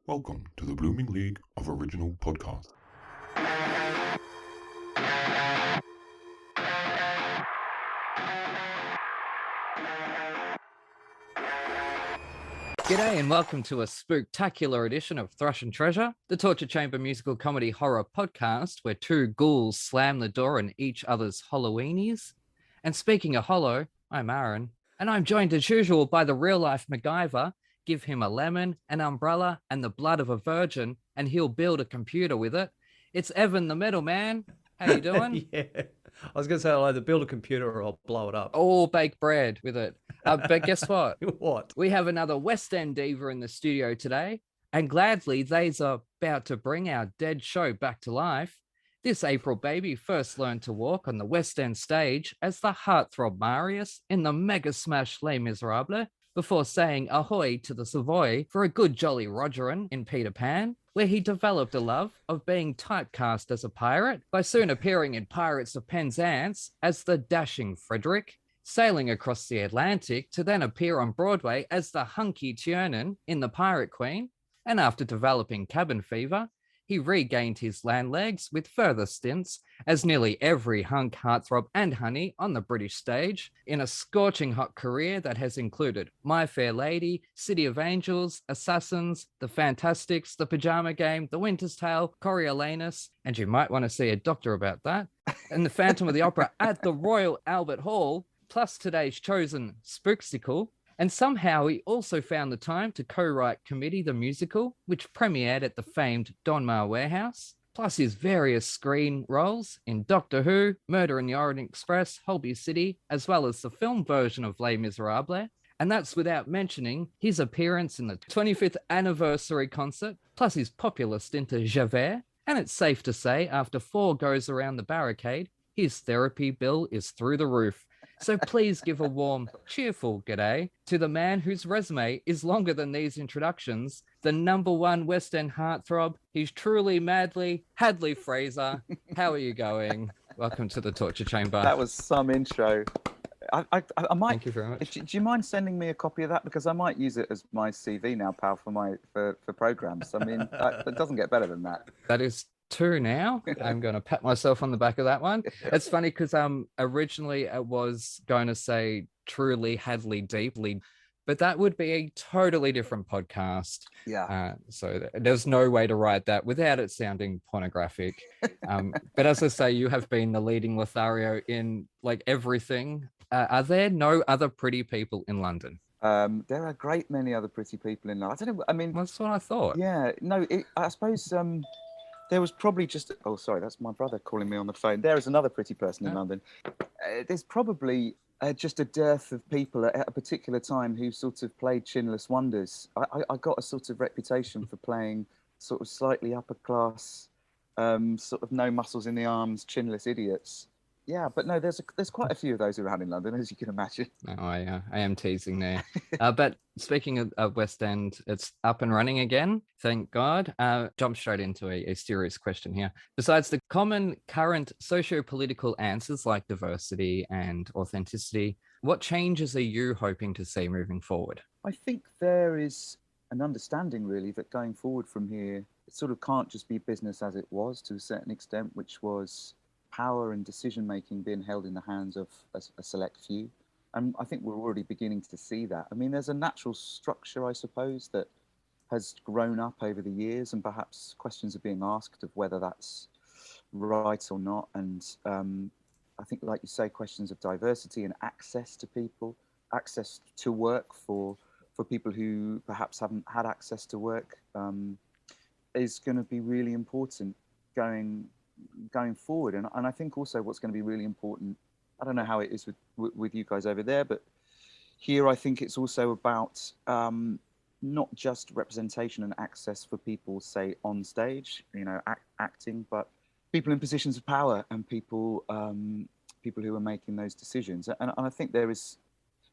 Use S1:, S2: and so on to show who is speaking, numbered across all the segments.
S1: Welcome to the Blooming League of Original Podcasts.
S2: G'day and welcome to a spooktacular edition of Thrash and Treasure, the torture chamber musical comedy horror podcast where two ghouls slam the door in each other's Halloweenies. And speaking of hollow, I'm Aaron, and I'm joined as usual by the real-life MacGyver. Give him a lemon, an umbrella, and the blood of a virgin, and he'll build a computer with it. It's Evan the Metal Man. How you doing?
S3: Yeah, I was going to say I'll either build a computer or I'll blow it up.
S2: Or bake bread with it. But guess what?
S3: What?
S2: We have another West End diva in the studio today, and gladly they's about to bring our dead show back to life. This April baby first learned to walk on the West End stage as the heartthrob Marius in the mega smash Les Miserables, before saying ahoy to the Savoy for a good jolly Rogerin in Peter Pan, where he developed a love of being typecast as a pirate by soon appearing in Pirates of Penzance as the dashing Frederick, sailing across the Atlantic to then appear on Broadway as the hunky Tiernan in The Pirate Queen, and after developing cabin fever, he regained his land legs with further stints as nearly every hunk, heartthrob and honey on the British stage in a scorching hot career that has included My Fair Lady, City of Angels, Assassins, The Fantastics, The Pajama Game, The Winter's Tale, Coriolanus, and you might want to see a doctor about that, and The Phantom of the Opera at the Royal Albert Hall, plus today's chosen Spooksticle. And somehow he also found the time to co-write Committee the Musical, which premiered at the famed Donmar Warehouse, plus his various screen roles in Doctor Who, Murder in the Orient Express, Holby City, as well as the film version of Les Miserables. And that's without mentioning his appearance in the 25th anniversary concert, plus his popular stint as Javert. And it's safe to say, after 4 goes around the barricade, his therapy bill is through the roof. So please give a warm, cheerful g'day to the man whose resume is longer than these introductions, the #1 West End heartthrob. He's truly madly Hadley Fraser. How are you going? Welcome to the torture chamber.
S4: That was some intro. I might.
S2: Thank you very much.
S4: Do you mind sending me a copy of that, because I might use it as my CV now, pal, for programs. I mean, it doesn't get better than that.
S2: That is 2 now. I'm going to pat myself on the back of that one. It's funny because originally I was going to say truly Hadley deeply, but that would be a totally different podcast.
S4: Yeah.
S2: So there's no way to write that without it sounding pornographic. But as I say, you have been the leading Lothario in like everything. Are there no other pretty people in London?
S4: There are a great many other pretty people in London. I don't know. I mean,
S2: That's what I thought.
S4: Yeah. No. I suppose. There was probably just... Oh, sorry, that's my brother calling me on the phone. There is another pretty person in London. There's probably just a dearth of people at a particular time who sort of played chinless wonders. I got a sort of reputation for playing sort of slightly upper class, sort of no muscles in the arms, chinless idiots. Yeah, but no, there's quite a few of those around in London, as you can imagine.
S2: No, I am teasing there. But speaking of West End, it's up and running again, thank God. Jump straight into a serious question here. Besides the common current socio-political answers like diversity and authenticity, what changes are you hoping to see moving forward?
S4: I think there is an understanding, really, that going forward from here, it sort of can't just be business as it was to a certain extent, which was power and decision-making being held in the hands of a select few. And I think we're already beginning to see that. I mean, there's a natural structure, I suppose, that has grown up over the years, and perhaps questions are being asked of whether that's right or not. And I think, like you say, questions of diversity and access to people, access to work for people who perhaps haven't had access to work, is going to be really important going forward. And I think also what's going to be really important, I don't know how it is with you guys over there, but here I think it's also about not just representation and access for people, say, on stage, acting, but people in positions of power and people who are making those decisions. And I think there is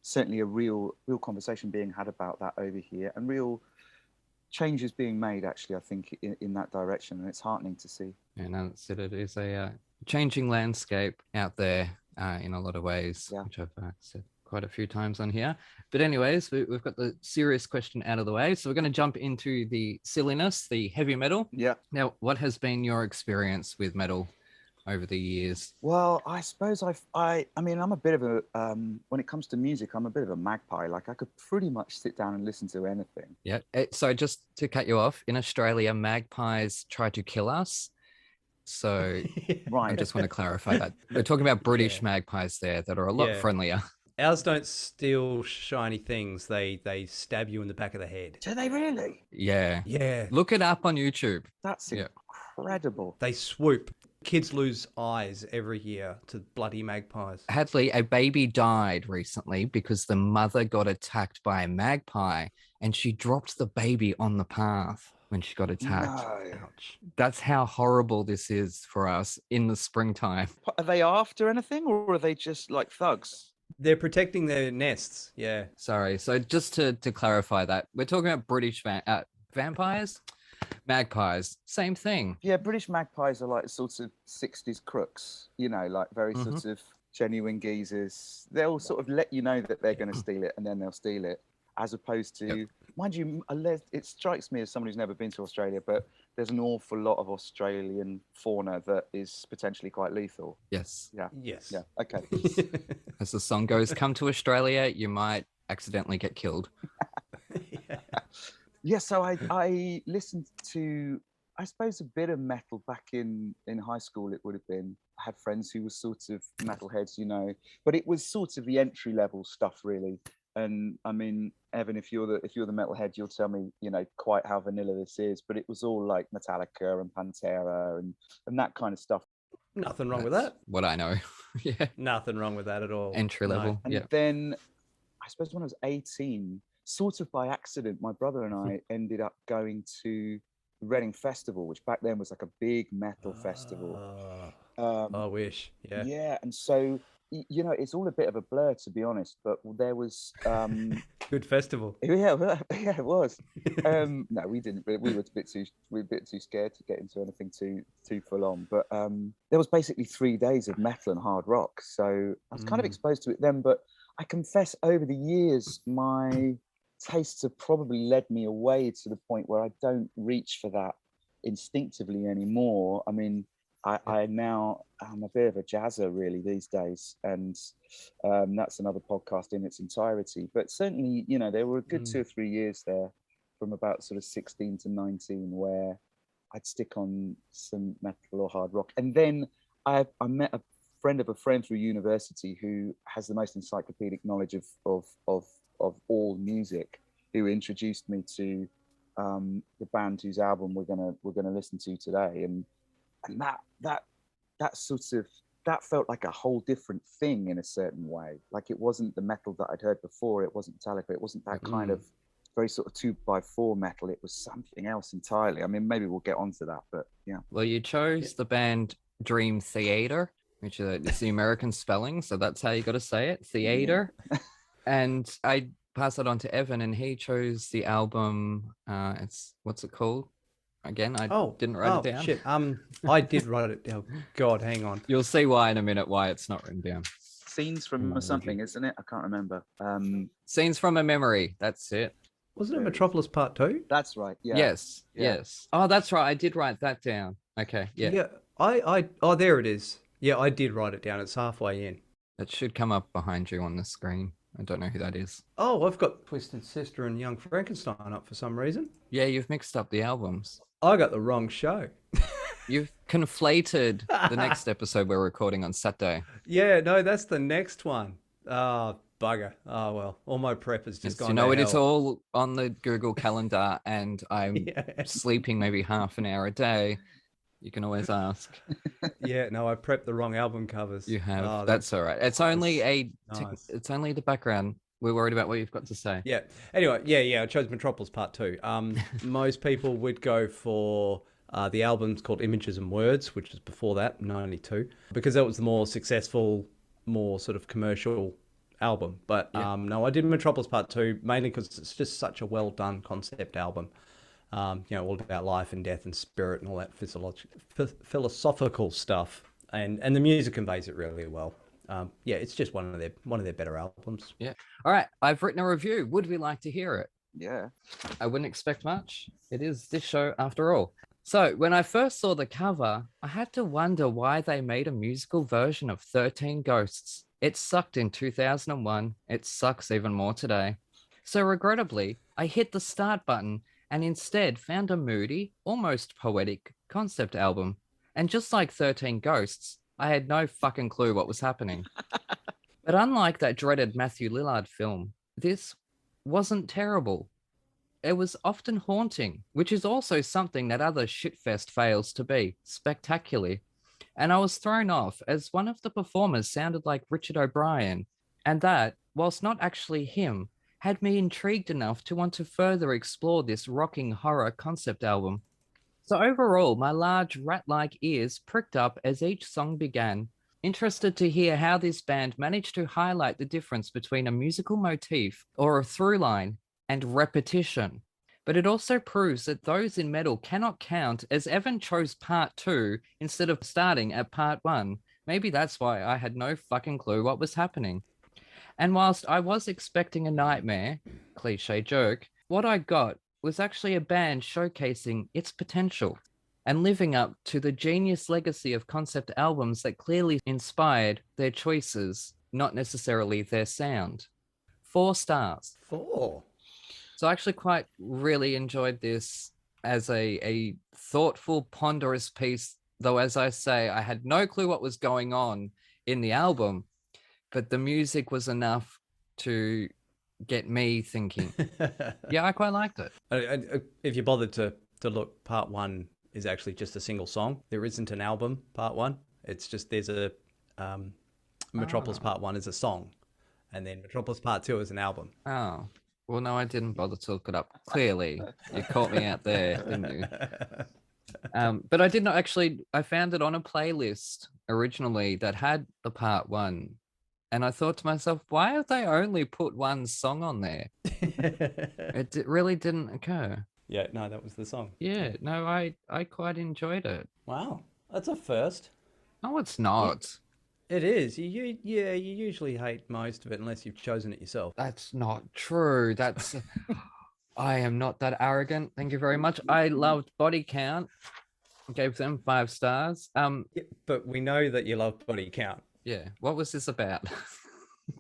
S4: certainly a real conversation being had about that over here, and real changes being made, actually, I think, in that direction, and it's heartening to see.
S2: And that's it. It is a changing landscape out there in a lot of ways, which I've said quite a few times on here. But anyways, we've got the serious question out of the way. So we're going to jump into the silliness, the heavy metal.
S4: Yeah.
S2: Now, what has been your experience with metal over the years?
S4: Well, I suppose I mean, I'm a bit of a, when it comes to music, I'm a bit of a magpie. Like I could pretty much sit down and listen to anything.
S2: Yeah. So just to cut you off, in Australia, magpies try to kill us. So I
S4: Right.
S2: just want to clarify that. We're talking about British magpies there that are a lot
S3: Yeah.
S2: friendlier.
S3: Ours don't steal shiny things. They stab you in the back of the head.
S4: Do they really?
S2: Yeah.
S3: Yeah.
S2: Look it up on YouTube.
S4: That's
S2: Yeah.
S4: incredible.
S3: They swoop. Kids lose eyes every year to bloody magpies.
S2: Hadley, a baby died recently because the mother got attacked by a magpie and she dropped the baby on the path when she got attacked.
S4: No.
S3: Ouch.
S2: That's how horrible this is for us in the springtime.
S4: Are they after anything, or are they just like thugs?
S3: They're protecting their nests. Yeah.
S2: Sorry. So just to clarify that, we're talking about British vampires, magpies, same thing.
S4: Yeah, British magpies are like sort of 60s crooks, you know, like very sort of genuine geezers. They'll sort of let you know that they're going to steal it and then they'll steal it, as opposed to, mind you, it strikes me as someone who's never been to Australia, but there's an awful lot of Australian fauna that is potentially quite lethal.
S2: Yes.
S4: Yeah.
S3: Yes.
S4: Yeah. Okay.
S2: As the song goes, come to Australia, you might accidentally get killed.
S4: Yeah, so I listened to, I suppose, a bit of metal back in high school. It would have been. I had friends who were sort of metalheads, you know, but it was sort of the entry level stuff, really. And I mean, Evan, if you're the metalhead, you'll tell me, you know, quite how vanilla this is. But it was all like Metallica and Pantera and that kind of stuff.
S3: Nothing wrong with
S2: That's
S3: that.
S2: what I know. Yeah.
S3: Nothing wrong with that at all.
S2: Entry level.
S4: And
S2: Yeah.
S4: then, I suppose when I was 18, sort of by accident, my brother and I ended up going to the Reading Festival, which back then was like a big metal festival.
S3: I wish. Yeah.
S4: Yeah, and so you know, it's all a bit of a blur, to be honest. But there was,
S3: Good festival.
S4: yeah, it was. No, we didn't. We were a bit too scared to get into anything too full on. But there was basically 3 days of metal and hard rock, so I was kind of exposed to it then. But I confess, over the years, my tastes have probably led me away to the point where I don't reach for that instinctively anymore. I mean, I'm a bit of a jazzer really these days, and that's another podcast in its entirety. But certainly, you know, there were a good 2 or 3 years there, from about sort of 16 to 19, where I'd stick on some metal or hard rock, and then I met a friend of a friend through university who has the most encyclopedic knowledge of all music, who introduced me to the band whose album we're gonna listen to today, and that sort of, that felt like a whole different thing in a certain way. Like it wasn't the metal that I'd heard before. It wasn't Metallica. It wasn't that kind of very sort of 2x4 metal. It was something else entirely. I mean, maybe we'll get onto that, but yeah.
S2: Well, you chose the band Dream Theater, which is the American spelling, so that's how you got to say it, theater. And I passed it on to Evan, and he chose the album. What's it called? Again, I didn't write it down.
S3: Shit. I did write it down. God, hang on.
S2: You'll see why in a minute, why it's not written down.
S4: Scenes from or something, isn't it? I can't remember.
S2: Scenes from a Memory. That's it.
S3: Wasn't it Metropolis Part 2?
S4: That's right. Yeah.
S2: Yes.
S4: Yeah.
S2: Yes. Oh, that's right. I did write that down. Okay. Yeah.
S3: Yeah. Oh, there it is. Yeah, I did write it down. It's halfway in.
S2: It should come up behind you on the screen. I don't know who that is.
S3: Oh, I've got Twisted Sister and Young Frankenstein up for some reason.
S2: Yeah, you've mixed up the albums.
S3: I got the wrong show.
S2: You've conflated the next episode we're recording on Saturday.
S3: Yeah, no, that's the next one. Oh, bugger. Oh, well, all my prep has just gone to
S2: it is
S3: hell.
S2: all on the Google Calendar, and I'm sleeping maybe half an hour a day. You can always ask.
S3: Yeah, no, I prepped the wrong album covers.
S2: You have.
S3: Oh,
S2: that's all right. It's only
S3: nice.
S2: It's only the background. We're worried about what you've got to say.
S3: Yeah. Anyway, yeah, I chose Metropolis Part 2. Most people would go for the album's called Images and Words, which was before that, 92, because that was the more successful, more sort of commercial album. But no, I did Metropolis Part 2 mainly because it's just such a well-done concept album. You know, all about life and death and spirit and all that philosophical stuff. And the music conveys it really well. yeah, it's just one of their better albums.
S2: Yeah. All right. I've written a review. Would we like to hear it?
S4: Yeah.
S2: I wouldn't expect much. It is this show after all. So when I first saw the cover, I had to wonder why they made a musical version of 13 Ghosts. It sucked in 2001. It sucks even more today. So regrettably, I hit the start button and instead found a moody, almost poetic concept album. And just like 13 Ghosts, I had no fucking clue what was happening. But unlike that dreaded Matthew Lillard film, this wasn't terrible. It was often haunting, which is also something that other shitfest fails to be, spectacularly. And I was thrown off as one of the performers sounded like Richard O'Brien, and that, whilst not actually him, had me intrigued enough to want to further explore this rocking horror concept album. So overall, my large rat-like ears pricked up as each song began, interested to hear how this band managed to highlight the difference between a musical motif or a through line and repetition. But it also proves that those in metal cannot count, as Evan chose part 2 instead of starting at part 1. Maybe that's why I had no fucking clue what was happening. And whilst I was expecting a nightmare, cliche joke, what I got was actually a band showcasing its potential and living up to the genius legacy of concept albums that clearly inspired their choices, not necessarily their sound. 4 stars.
S3: 4.
S2: So I actually quite really enjoyed this as a thoughtful, ponderous piece, though, as I say, I had no clue what was going on in the album, but the music was enough to get me thinking. Yeah, I quite liked it.
S3: If you bothered to look, part 1 is actually just a single song. There isn't an album, part 1. It's just, there's a Metropolis part 1 is a song, and then Metropolis part 2 is an album.
S2: Oh. Well, no, I didn't bother to look it up. Clearly, you caught me out there, didn't you? But I did not actually, I found it on a playlist originally that had the part 1. And I thought to myself, why have they only put one song on there? It really didn't occur.
S3: Yeah, no, that was the song.
S2: Yeah, no, I quite enjoyed it.
S3: Wow, that's a first.
S2: No, it's not.
S3: It is. You usually hate most of it unless you've chosen it yourself.
S2: That's not true. That's I am not that arrogant. Thank you very much. I loved Body Count. Gave them 5 stars.
S3: Yeah, but we know that you love Body Count.
S2: Yeah. What was this about?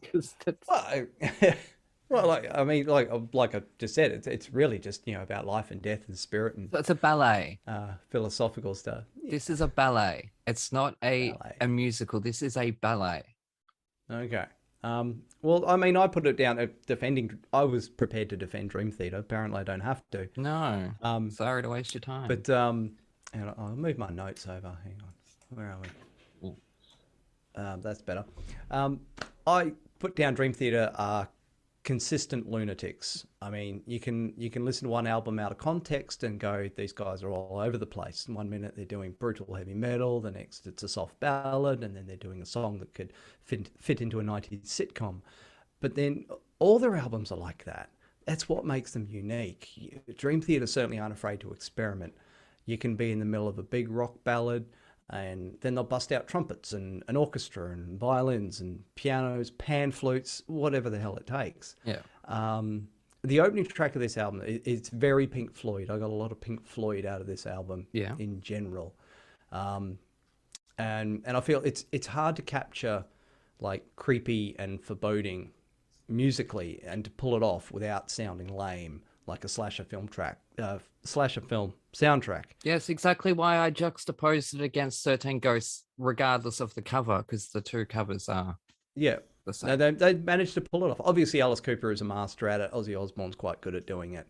S2: Because that's...
S3: Well, like I just said, it's really just, you know, about life and death and spirit and
S2: it's a ballet.
S3: Philosophical stuff.
S2: This is a ballet. It's not a musical. This is a ballet.
S3: Okay. Well, I mean, I put it down at defending. I was prepared to defend Dream Theater. Apparently, I don't have to.
S2: No. Sorry to waste your time.
S3: But and I'll move my notes over. Hang on. Where are we? That's better. I put down Dream Theater are consistent lunatics. I mean, you can listen to one album out of context and go, these guys are all over the place. 1 minute they're doing brutal heavy metal, the next it's a soft ballad, and then they're doing a song that could fit into a 90s sitcom. But then all their albums are like that. That's what makes them unique. Dream Theater certainly aren't afraid to experiment. You can be in the middle of a big rock ballad, and then they'll bust out trumpets and an orchestra and violins and pianos, pan flutes, whatever the hell it takes.
S2: Yeah.
S3: The opening track of this album, it's very Pink Floyd. I got a lot of Pink Floyd out of this album.
S2: Yeah.
S3: In general, and I feel it's hard to capture like creepy and foreboding musically and to pull it off without sounding lame, like a slasher film soundtrack.
S2: Yes, exactly why I juxtaposed it against 13 Ghosts, regardless of the cover, because the 2 covers are
S3: the
S2: same.
S3: No, they managed to pull it off. Obviously, Alice Cooper is a master at it. Ozzy Osbourne's quite good at doing it.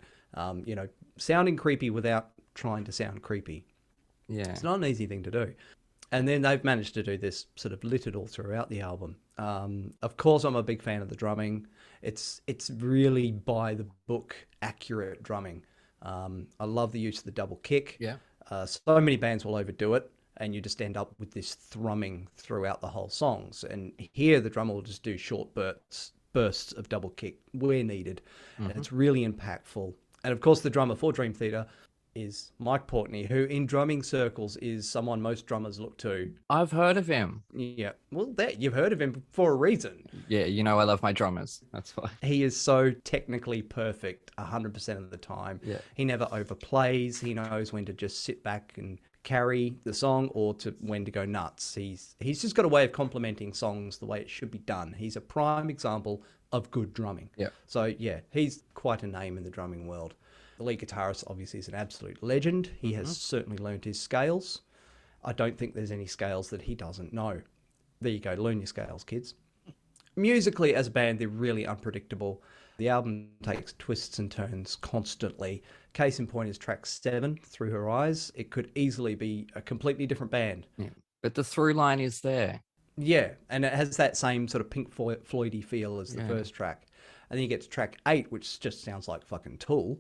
S3: You know, sounding creepy without trying to sound creepy.
S2: Yeah.
S3: It's not an easy thing to do. And then they've managed to do this sort of littered all throughout the album. Of course, I'm a big fan of the drumming. It's really by the book accurate drumming. I love the use of the double kick.
S2: Yeah.
S3: So many bands will overdo it, and you just end up with this thrumming throughout the whole songs. And here, the drummer will just do short bursts of double kick where needed, and it's really impactful. And of course, the drummer for Dream Theater is Mike Portney, who in drumming circles is someone most drummers look to.
S2: I've heard of him.
S3: Yeah, well, you've heard of him for a reason.
S2: Yeah, you know I love my drummers. That's why.
S3: He is so technically perfect 100% of the time.
S2: Yeah.
S3: He never overplays. He knows when to just sit back and carry the song or to when to go nuts. He's just got a way of complementing songs the way it should be done. He's a prime example of good drumming.
S2: Yeah.
S3: So yeah, he's quite a name in the drumming world. The lead guitarist obviously is an absolute legend. He has certainly learned his scales. I don't think there's any scales that he doesn't know. There you go, learn your scales, kids. Musically, as a band, they're really unpredictable. The album takes twists and turns constantly. Case in point is track 7, Through Her Eyes. It could easily be a completely different band.
S2: Yeah. But the through line is there.
S3: Yeah, and it has that same sort of Pink Floydy feel as the first track. And then you get to track 8, which just sounds like fucking Tool.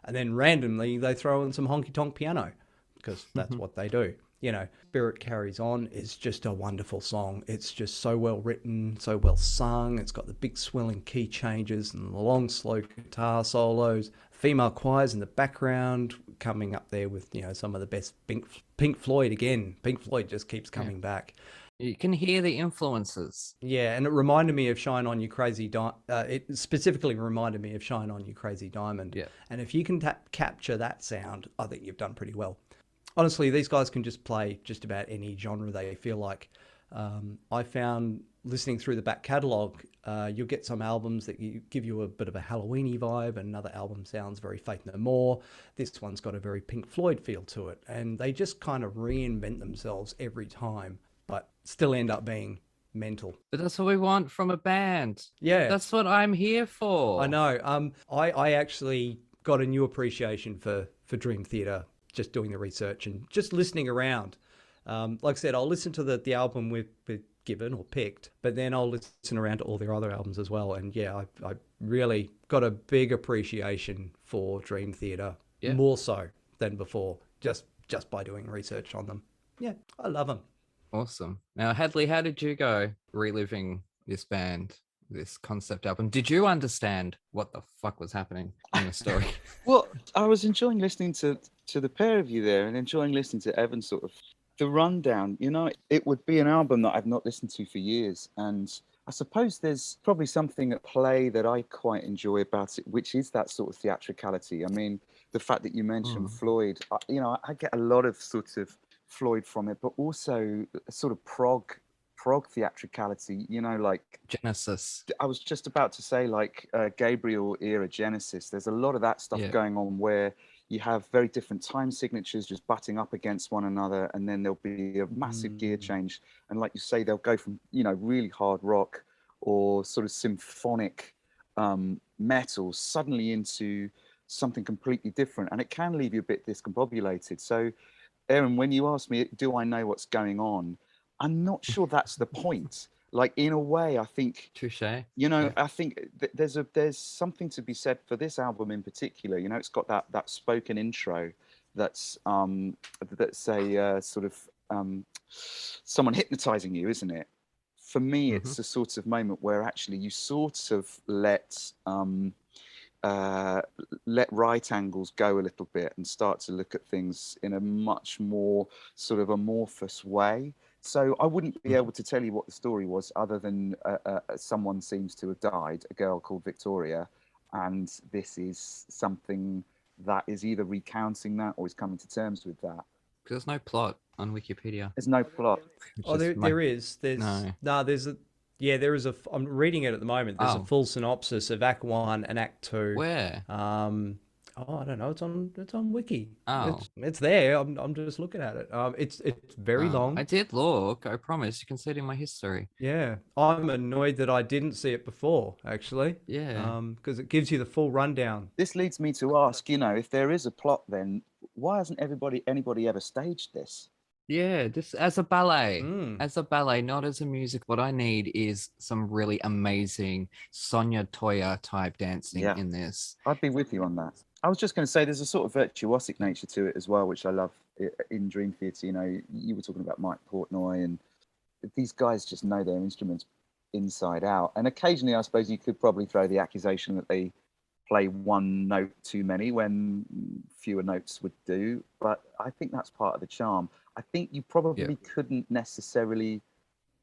S3: And then randomly they throw in some honky-tonk piano because that's what they do. You know, Spirit Carries On is just a wonderful song. It's just so well written, so well sung. It's got the big swelling key changes and the long, slow guitar solos. Female choirs in the background coming up there with, you know, some of the best Pink Floyd again. Pink Floyd just keeps coming back.
S2: You can hear the influences.
S3: Yeah, and it reminded me of Shine On You Crazy Diamond. It specifically reminded me of Shine On You Crazy Diamond.
S2: Yeah.
S3: And if you can capture that sound, I think you've done pretty well. Honestly, these guys can just play just about any genre they feel like. I found listening through the back catalogue, you'll get some albums that give you a bit of a Hallowe'en vibe, and another album sounds very Faith No More. This one's got a very Pink Floyd feel to it, and they just kind of reinvent themselves every time, but still end up being mental.
S2: But that's what we want from a band.
S3: Yeah.
S2: That's what I'm here for.
S3: I know. I actually got a new appreciation for Dream Theater just doing the research and just listening around. Like I said, I'll listen to the album we've given or picked, but then I'll listen around to all their other albums as well. And yeah, I really got a big appreciation for Dream Theater, more so than before, just by doing research on them. Yeah, I love them.
S2: Awesome. Now, Hadley, how did you go reliving this band, this concept album? Did you understand what the fuck was happening in the story?
S4: Well, I was enjoying listening to the pair of you there and enjoying listening to Evan sort of the rundown. You know, it would be an album that I've not listened to for years. And I suppose there's probably something at play that I quite enjoy about it, which is that sort of theatricality. I mean, the fact that you mentioned Floyd, I get a lot of sort of Floyd from it, but also a sort of prog theatricality, you know, like
S2: Genesis.
S4: I was just about to say, like Gabriel era Genesis. There's a lot of that stuff going on where you have very different time signatures just butting up against one another, and then there'll be a massive gear change. And like you say, they'll go from, you know, really hard rock or sort of symphonic metal suddenly into something completely different, and it can leave you a bit discombobulated. So Aaron, when you ask me, do I know what's going on? I'm not sure that's the point. Like, in a way, I think,
S2: Touche.
S4: you know, I think there's something to be said for this album in particular. You know, it's got that spoken intro that's a sort of someone hypnotizing you, isn't it? For me, it's a sort of moment where actually you sort of let right angles go a little bit and start to look at things in a much more sort of amorphous way. So I wouldn't be able to tell you what the story was, other than someone seems to have died, a girl called Victoria, and this is something that is either recounting that or is coming to terms with that.
S2: There's no plot on Wikipedia.
S4: There's no plot.
S3: Oh, there is. There's there's a there is a. I'm reading it at the moment. There's a full synopsis of Act 1 and Act 2.
S2: Where?
S3: I don't know. It's on Wiki.
S2: Oh,
S3: it's there. I'm just looking at it. It's very long.
S2: I did look. I promise. You can see it in my history.
S3: Yeah, I'm annoyed that I didn't see it before. Actually.
S2: Yeah.
S3: Because it gives you the full rundown.
S4: This leads me to ask, you know, if there is a plot, then why hasn't anybody ever staged this?
S2: Yeah, this as a ballet, not as a music. What I need is some really amazing Sonia Toya type dancing in this.
S4: I'd be with you on that. I was just going to say there's a sort of virtuosic nature to it as well, which I love in Dream Theater. You know, you were talking about Mike Portnoy, and these guys just know their instruments inside out. And occasionally, I suppose you could probably throw the accusation that they play one note too many when fewer notes would do. But I think that's part of the charm. I think you probably couldn't necessarily,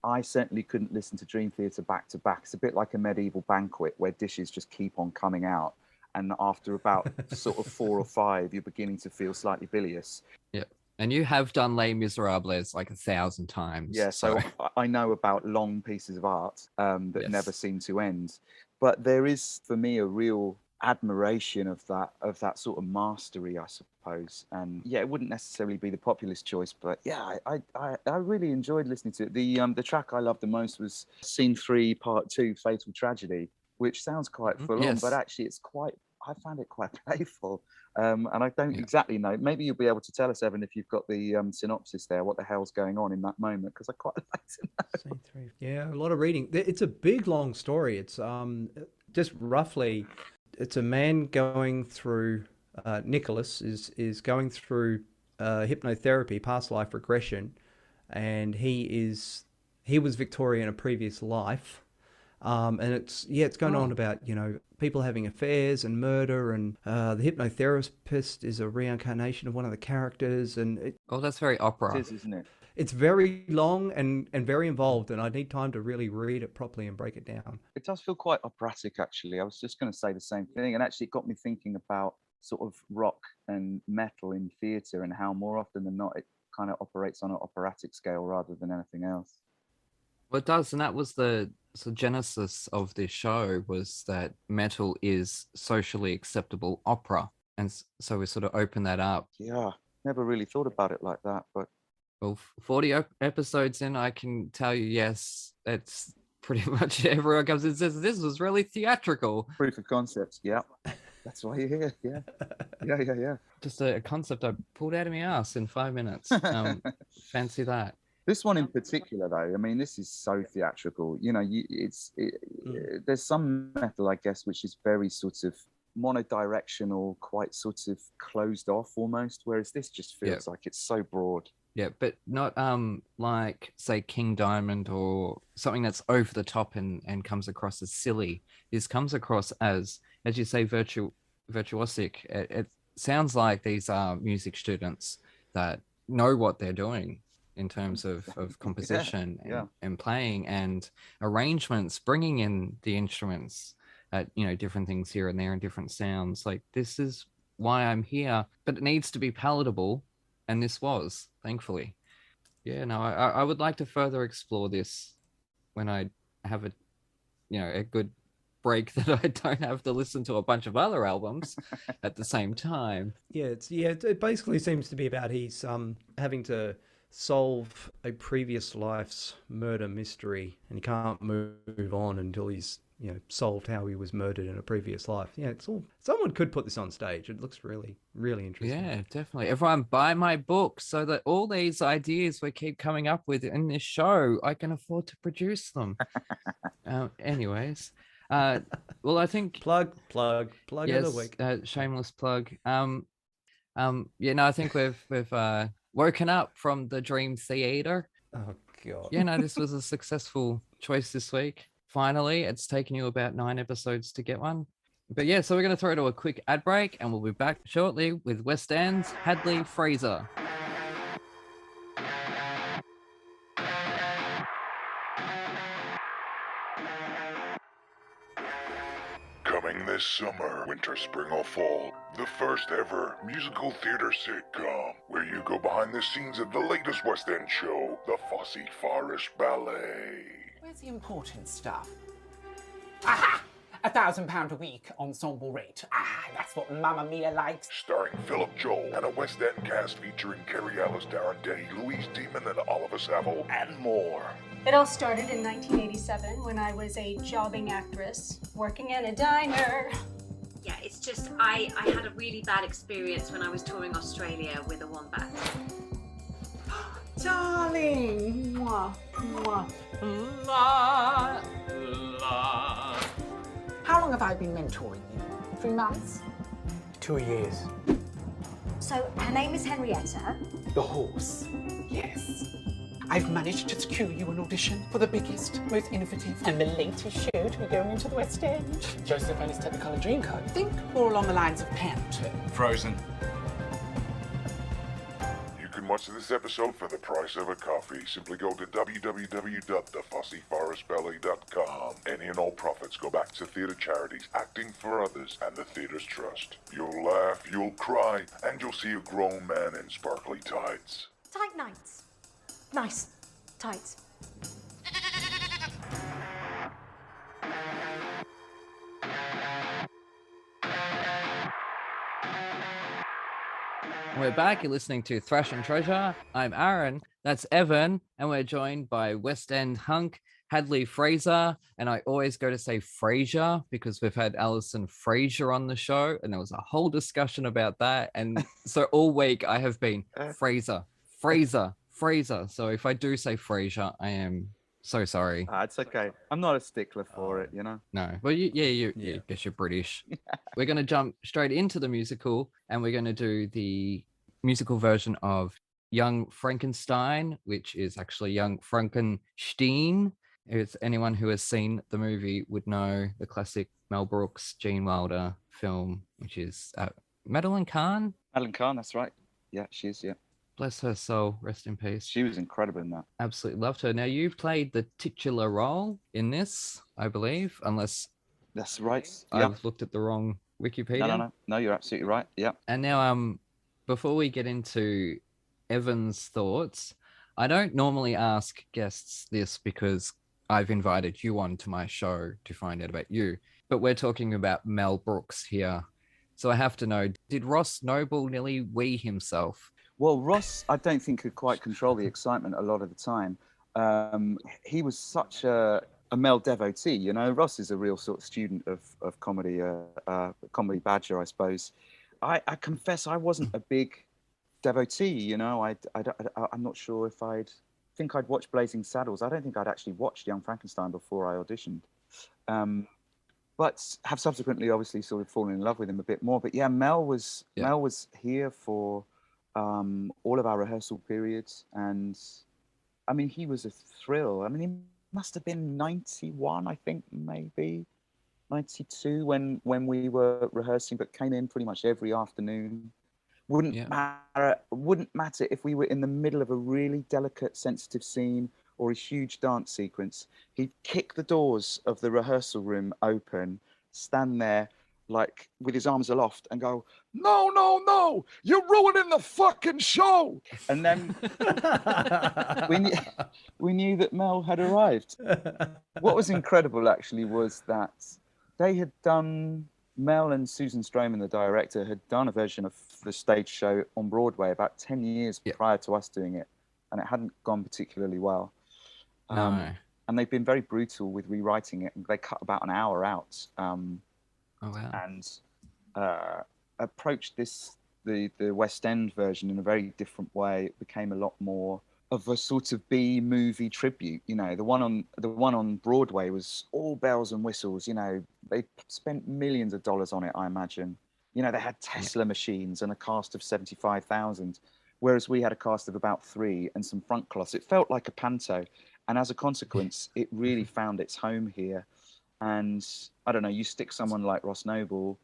S4: I certainly couldn't listen to Dream Theater back to back. It's a bit like a medieval banquet where dishes just keep on coming out. And after about sort of 4 or 5, you're beginning to feel slightly bilious.
S2: Yeah. And you have done Les Miserables like 1,000 times.
S4: Yeah, so I know about long pieces of art that never seem to end. But there is, for me, a real admiration of that sort of mastery, I suppose. And yeah, it wouldn't necessarily be the populist choice, but yeah, I really enjoyed listening to it. The track I loved the most was Scene 3, Part 2, Fatal Tragedy, which sounds quite full on, but actually I found it quite playful. And I don't exactly know. Maybe you'll be able to tell us, Evan, if you've got the synopsis there, what the hell's going on in that moment, because I quite like to know.
S3: Scene 3. Yeah, a lot of reading. It's a big, long story. It's just roughly, it's a man going through, Nicholas is going through hypnotherapy, past life regression, and he was Victoria in a previous life. And it's going on about, people having affairs and murder, and the hypnotherapist is a reincarnation of one of the characters. And
S2: that's very opera.
S4: It is, isn't it?
S3: It's very long and very involved, and I need time to really read it properly and break it down.
S4: It does feel quite operatic, actually. I was just going to say the same thing, and actually it got me thinking about sort of rock and metal in theatre and how more often than not it kind of operates on an operatic scale rather than anything else.
S2: Well, it does, and that was the genesis of this show, was that metal is socially acceptable opera, and so we sort of opened that up.
S4: Yeah, never really thought about it like that, but...
S2: Well, 40 episodes in, I can tell you, yes, it's pretty much everyone comes in and says, this was really theatrical.
S4: Proof of concept, yeah. That's why you're here, yeah. Yeah.
S2: Just a concept I pulled out of my ass in 5 minutes. Fancy that.
S4: This one in particular, though, I mean, this is so theatrical. There's some metal, I guess, which is very sort of monodirectional, quite sort of closed off almost, whereas this just feels like it's so broad.
S2: Yeah, but not like, say, King Diamond or something that's over the top and comes across as silly. This comes across as you say, virtuosic. It sounds like these are music students that know what they're doing in terms of composition and playing and arrangements, bringing in the instruments at, different things here and there and different sounds. Like, this is why I'm here, but it needs to be palatable. And this was, thankfully. Yeah, no, I would like to further explore this when I have a good break that I don't have to listen to a bunch of other albums at the same time.
S3: Yeah, it basically seems to be about he's having to solve a previous life's murder mystery, and he can't move on until he's solved how he was murdered in a previous life. Yeah, it's all. Someone could put this on stage. It looks really, really interesting.
S2: Yeah, definitely. Everyone buy my book so that all these ideas we keep coming up with in this show, I can afford to produce them. Anyways, well, I think
S3: plug of the week.
S2: Shameless plug. I think we've woken up from the dream theater.
S3: Oh God.
S2: This was a successful choice this week. Finally, it's taken you about 9 episodes to get one. But yeah, so we're going to throw to a quick ad break, and we'll be back shortly with West End's Hadley Fraser.
S1: Coming this summer, winter, spring, or fall, the first ever musical theater sitcom, where you go behind the scenes of the latest West End show, the Fosse Forest Ballet.
S5: Where's the important stuff? Aha! £1,000 a week ensemble rate. That's what Mamma Mia likes.
S1: Starring Philip Joel and a West End cast featuring Carrie Ellis, Darren Day, Louise Demon, and Oliver Saville, and more.
S6: It all started in 1987 when I was a jobbing actress working in a diner.
S7: Yeah, it's just I had a really bad experience when I was touring Australia with a wombat.
S5: Darling! Mwah, mwah.
S2: La, la.
S5: How long have I been mentoring you? 3 months?
S8: 2 years.
S6: So her name is Henrietta.
S8: The horse.
S5: Yes. I've managed to secure you an audition for the biggest, most innovative, and the latest show to be going into the West End. Joseph and his Technicolor Dreamcoat. Think more along the lines of Pen.
S8: Frozen.
S1: You can watch this episode for the price of a coffee. Simply go to www.thefossyforestballet.com. Any and all profits go back to theatre charities, acting for others, and the theatre's trust. You'll laugh, you'll cry, and you'll see a grown man in sparkly tights.
S9: Tight nights. Nice tights.
S2: We're back. You're listening to Thrash and Treasure. I'm Aaron. That's Evan. And we're joined by West End hunk, Hadley Fraser. And I always go to say Fraser because we've had Alison Fraser on the show. And there was a whole discussion about that. And so all week I have been Fraser. So if I do say Fraser, I am so sorry.
S4: It's okay. I'm not a stickler for it, you know?
S2: No. Well, you guess you're British. We're going to jump straight into the musical, and we're going to do the musical version of Young Frankenstein, which is actually Young Frankenstein. If anyone who has seen the movie would know the classic Mel Brooks, Gene Wilder film, which is Madeline Kahn.
S4: Madeline Kahn, that's right. Yeah, she is, yeah.
S2: Bless her soul, rest in peace.
S4: She was incredible in that.
S2: Absolutely loved her. Now, you played the titular role in this, I believe, unless
S4: that's right.
S2: I've looked at the wrong Wikipedia.
S4: No, you're absolutely right. Yeah.
S2: And now, before we get into Evan's thoughts, I don't normally ask guests this because I've invited you on to my show to find out about you, but we're talking about Mel Brooks here. So I have to know, did Ross Noble nearly wee himself?
S4: Well, Ross, I don't think could quite control the excitement a lot of the time. He was such a Mel devotee, you know. Ross is a real sort of student of comedy, comedy badger, I suppose. I confess I wasn't a big devotee, you know. I'm not sure if I'd watched Blazing Saddles. I don't think I'd actually watched Young Frankenstein before I auditioned. But have subsequently obviously sort of fallen in love with him a bit more. But yeah, Mel was here for all of our rehearsal periods, and I mean, he was a thrill. I mean, he must have been 91, I think, maybe 92 when we were rehearsing, but came in pretty much every afternoon. Wouldn't matter if we were in the middle of a really delicate, sensitive scene or a huge dance sequence. He'd kick the doors of the rehearsal room open, stand there like with his arms aloft and go, no, you're ruining the fucking show. And then we knew that Mel had arrived. What was incredible actually was that they had done, Mel and Susan Stroman, the director, had done a version of the stage show on Broadway about 10 years prior to us doing it, and it hadn't gone particularly well. And they've been very brutal with rewriting it, and they cut about an hour out. And approached the West End version in a very different way. It became a lot more of a sort of B movie tribute. You know, the one on Broadway was all bells and whistles. You know, they spent millions of dollars on it, I imagine. You know, they had Tesla machines and a cast of 75,000, whereas we had a cast of about 3 and some front cloths. It felt like a panto, and as a consequence, it really found its home here. And I don't know, you stick someone like Ross Noble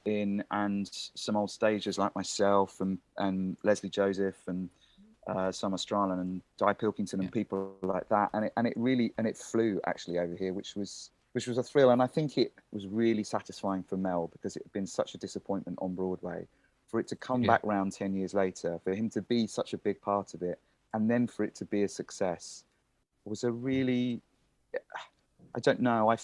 S4: in, and some old stagers like myself and Leslie Joseph and Summer Strachan and Di Pilkington and people like that, and it flew actually over here, which was a thrill. And I think it was really satisfying for Mel, because it had been such a disappointment on Broadway. For it to come back round 10 years later, for him to be such a big part of it, and then for it to be a success, was a really, I don't know, I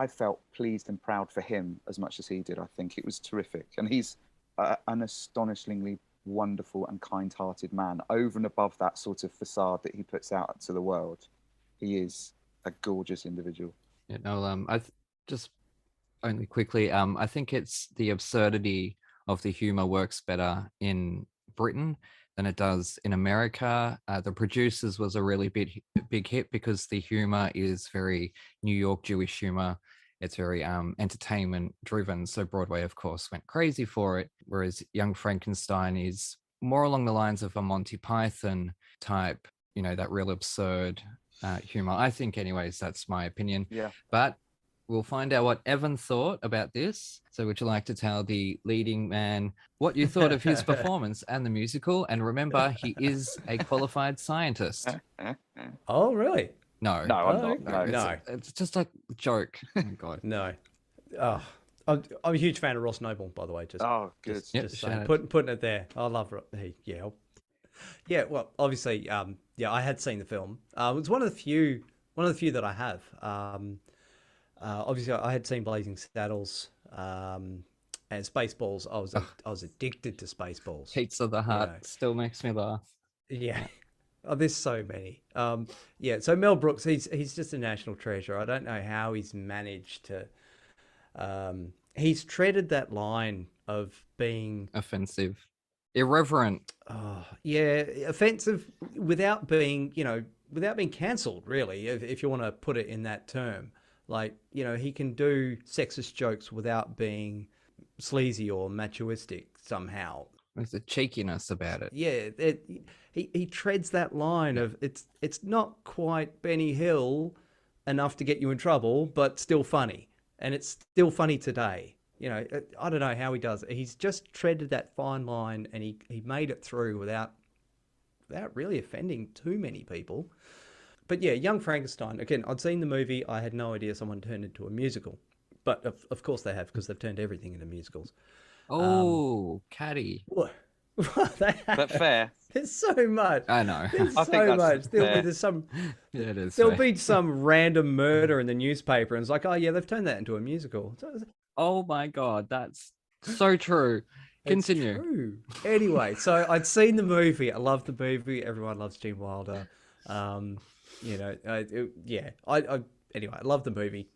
S4: felt pleased and proud for him as much as he did. I think it was terrific. And he's an astonishingly wonderful and kind-hearted man. Over and above that sort of facade that he puts out to the world, he is a gorgeous individual.
S2: Yeah, no, just only quickly, I think it's the absurdity of the humor works better in Britain than it does in America. The Producers was a really big hit because the humor is very New York Jewish humor. It's very entertainment driven. So Broadway, of course, went crazy for it. Whereas Young Frankenstein is more along the lines of a Monty Python type you know, that real absurd humor. I think, anyways, that's my opinion.
S4: Yeah.
S2: But we'll find out what Evan thought about this. So would you like to tell the leading man what you thought of his performance and the musical? And remember, he is a qualified scientist.
S3: Oh, really?
S2: No,
S4: I'm not. No.
S2: It's just a joke. Oh my God.
S3: No. Oh, I'm a huge fan of Ross Noble, by the way. Just
S4: good.
S2: Yep,
S3: just
S2: shout
S3: saying,
S2: out.
S3: putting it there. I love yeah. Well, obviously, I had seen the film. It's one of the few that I have. Obviously, I had seen Blazing Saddles and Spaceballs. I was addicted to Spaceballs.
S2: Pizza the Hut still makes me laugh.
S3: Yeah. Oh, there's so many. Yeah. So Mel Brooks, he's just a national treasure. I don't know how he's managed to. He's treaded that line of being
S2: Offensive, irreverent.
S3: Oh, yeah, offensive without being, without being cancelled, really, if you want to put it in that term. Like, he can do sexist jokes without being sleazy or machoistic somehow.
S2: There's a cheekiness about it.
S3: Yeah, he treads that line of it's not quite Benny Hill enough to get you in trouble, but still funny. And it's still funny today. I don't know how he does it. He's just treaded that fine line, and he made it through without really offending too many people. But yeah, Young Frankenstein, again, I'd seen the movie. I had no idea someone turned it into a musical. But of course they have, because they've turned everything into musicals.
S2: Oh, Caddy.
S3: What?
S4: But fair.
S3: There's so much.
S2: I know.
S3: There's
S4: I think
S3: so
S4: that's
S3: much.
S4: fair.
S3: There's some.
S2: Yeah, it is.
S3: There'll
S2: fair.
S3: be some random murder in the newspaper, and it's like, oh yeah, they've turned that into a musical.
S2: Oh my God, that's so true. Continue.
S3: It's true. Anyway, so I'd seen the movie. I loved the movie. Everyone loves Gene Wilder. Anyway, I love the movie.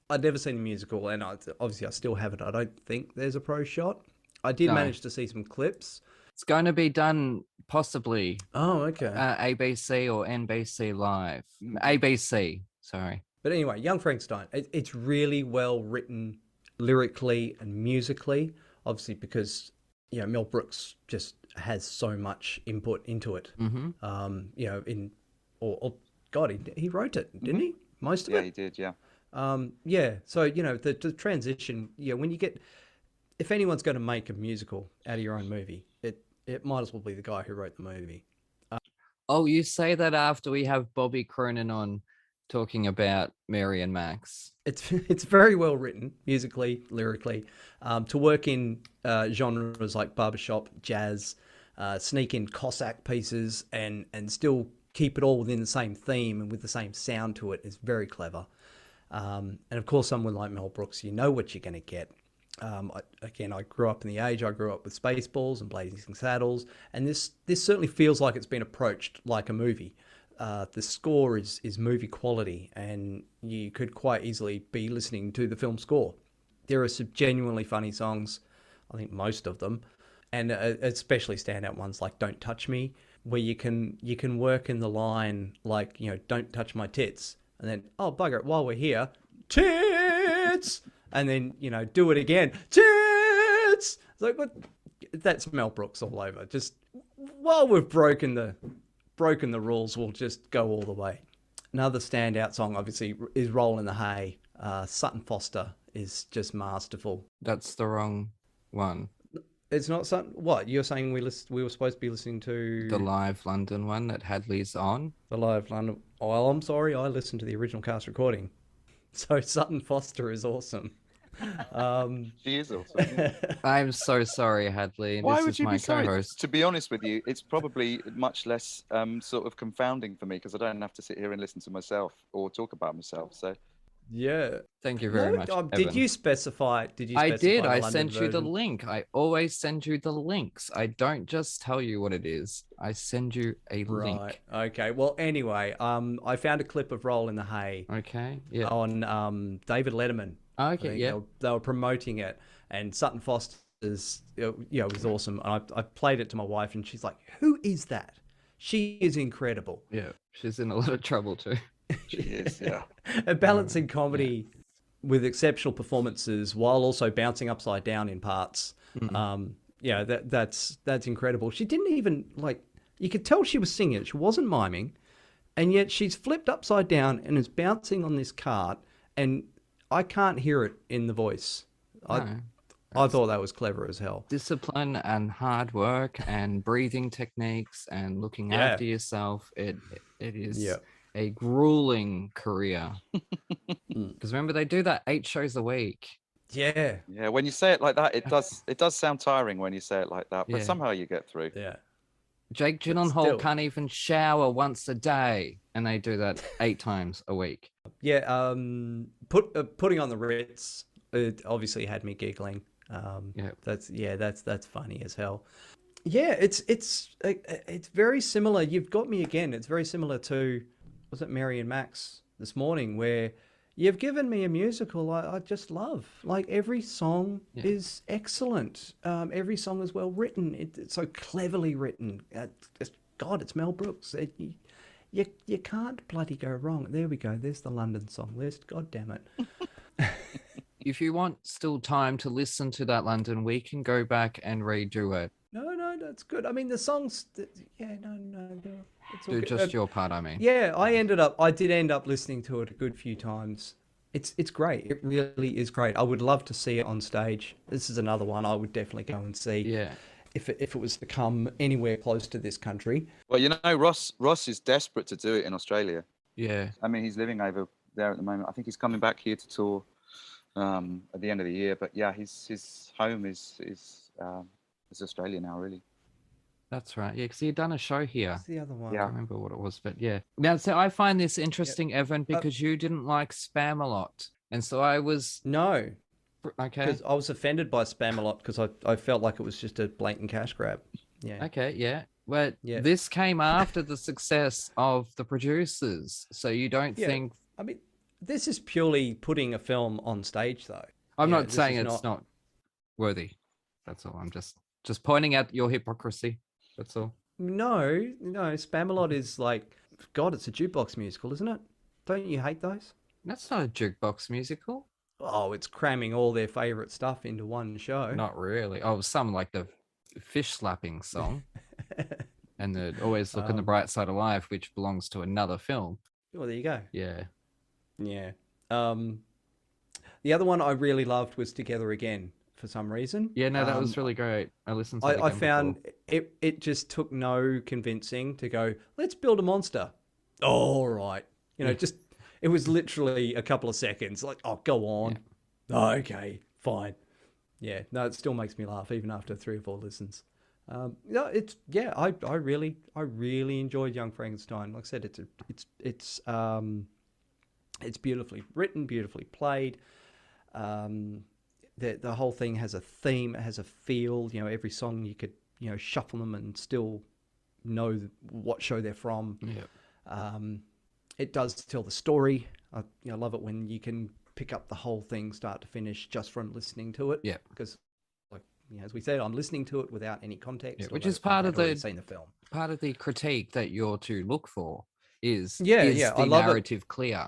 S3: I'd never seen the musical, and obviously I still haven't. I don't think there's a pro shot. I did manage to see some clips.
S2: It's going to be done possibly
S3: Oh, okay.
S2: ABC or NBC Live. ABC, sorry.
S3: But anyway, Young Frankenstein. It's really well written lyrically and musically, obviously because Mel Brooks just has so much input into it.
S2: Mm-hmm.
S3: He wrote it, didn't he? Most of it.
S4: Yeah, he did. Yeah.
S3: So the transition. When you get, if anyone's going to make a musical out of your own movie, it might as well be the guy who wrote the movie.
S2: Oh, you say that after we have Bobby Cronin on talking about Mary and Max.
S3: It's very well written musically, lyrically. To work in genres like barbershop, jazz, sneak in Cossack pieces, and still keep it all within the same theme and with the same sound to it is very clever. And of course, someone like Mel Brooks, you know what you're going to get. I grew up in the age. I grew up with Spaceballs and Blazing Saddles, and this certainly feels like it's been approached like a movie. The score is movie quality, and you could quite easily be listening to the film score. There are some genuinely funny songs, I think most of them, and especially standout ones like "Don't Touch Me," where you can work in the line like "Don't touch my tits," and then "Oh bugger it, while we're here, tits," and then do it again, tits. It's like, what? That's Mel Brooks all over. Just while we've broken the rules, we'll just go all the way. Another standout song, obviously, is "Roll in the Hay." Sutton Foster is just masterful.
S2: That's the wrong one.
S3: It's not Sutton. What you're saying? We were supposed to be listening to
S2: The live London one that Hadley's on.
S3: the live London. Oh, I'm sorry. I listened to the original cast recording. So Sutton Foster is awesome.
S4: She is awesome.
S2: I'm so sorry, Hadley.
S4: Why
S2: This
S4: would
S2: is
S4: you
S2: my
S4: be sorry?
S2: co-host.
S4: To be honest with you, it's probably much less sort of confounding for me because I don't have to sit here and listen to myself or talk about myself. So
S3: Yeah.
S2: Thank you very much.
S3: Did
S2: Evan.
S3: you specify? Did you?
S2: I
S3: Specify
S2: did.
S3: the
S2: I
S3: London
S2: sent you the
S3: version?
S2: link. I always send you the links. I don't just tell you what it is. I send you a
S3: Right.
S2: link.
S3: Okay. Well, anyway, I found a clip of "Roll in the Hay"
S2: Okay. Yeah.
S3: on David Letterman. I
S2: Okay.
S3: think
S2: Yeah.
S3: they were promoting it, and Sutton Foster's, was awesome. And I played it to my wife, and she's like, "Who is that? She is incredible."
S2: Yeah. She's in a lot of trouble too.
S4: she is, yeah.
S3: A balancing comedy with exceptional performances while also bouncing upside down in parts.
S2: Mm-hmm.
S3: That's incredible. She didn't even You could tell she was singing it. She wasn't miming. And yet she's flipped upside down and is bouncing on this cart. And I can't hear it in the voice. I thought that was clever as hell.
S2: Discipline and hard work and breathing techniques and looking after yourself. It is a grueling career. Because remember, they do that 8 shows a week.
S3: Yeah.
S4: Yeah, when you say it like that, it does sound tiring when you say it like that, but somehow you get through.
S3: Yeah.
S2: Jake Gyllenhaal can't even shower once a day, and they do that 8 times a week.
S3: Yeah, putting on the Ritz obviously had me giggling. That's funny as hell. Yeah, it's very similar. You've got me again. It's very similar to, was it Mary and Max this morning, where you've given me a musical I just love. Like, every song is excellent. Every song is well written. It's so cleverly written. It's Mel Brooks. You can't bloody go wrong. There we go. There's the London song list. God damn it.
S2: If you want still time to listen to that London, we can go back and redo it.
S3: No, that's good. I mean, the songs, no. It's
S2: Do just your part, I mean.
S3: Yeah, I did end up listening to it a good few times. It's great. It really is great. I would love to see it on stage. This is another one I would definitely go and see.
S2: Yeah.
S3: If it was to come anywhere close to this country.
S4: Well, Ross is desperate to do it in Australia.
S2: Yeah.
S4: I mean, he's living over there at the moment. I think he's coming back here to tour at the end of the year. But yeah, his home is Australia now, really.
S2: That's right. Yeah, because he had done a show here.
S3: What's the other one?
S2: I don't remember what it was, but yeah. Now, so I find this interesting, Evan, because you didn't like Spam-A-Lot. And so I was...
S3: No.
S2: Okay.
S3: Because I was offended by Spam-A-Lot because I felt like it was just a blatant cash grab. Yeah.
S2: Okay, yeah. But this came after the success of the producers. So you don't think...
S3: I mean, this is purely putting a film on stage, though.
S2: I'm not saying it's not worthy. That's all. I'm just pointing out your hypocrisy. That's all.
S3: No. Spam-A-Lot is like, God, it's a jukebox musical, isn't it? Don't you hate those?
S2: That's not a jukebox musical.
S3: Oh, it's cramming all their favorite stuff into one show.
S2: Not really. Oh, some like the fish slapping song. And the Always Look on the Bright Side of Life, which belongs to another film.
S3: Well, there you go.
S2: Yeah.
S3: Yeah. The other one I really loved was Together Again for some reason.
S2: Yeah, no, that was really great. I listened to it
S3: I found
S2: before.
S3: it just took no convincing to go, let's build a monster. All right. Just, it was literally a couple of seconds. Like, oh, go on. Yeah. Oh, okay, fine. Yeah, no, it still makes me laugh even after 3 or 4 listens. No, I really enjoyed Young Frankenstein. Like I said, it's beautifully written, beautifully played. The whole thing has a theme, it has a feel. Every song you could shuffle them and still know what show they're from.
S2: Yeah.
S3: It does tell the story. I love it when you can pick up the whole thing start to finish just from listening to it.
S2: Yeah.
S3: Because, as we said, I'm listening to it without any context.
S2: Yeah, which is part of the
S3: film.
S2: Part of the critique that you're to look for is
S3: the
S2: I love narrative clear.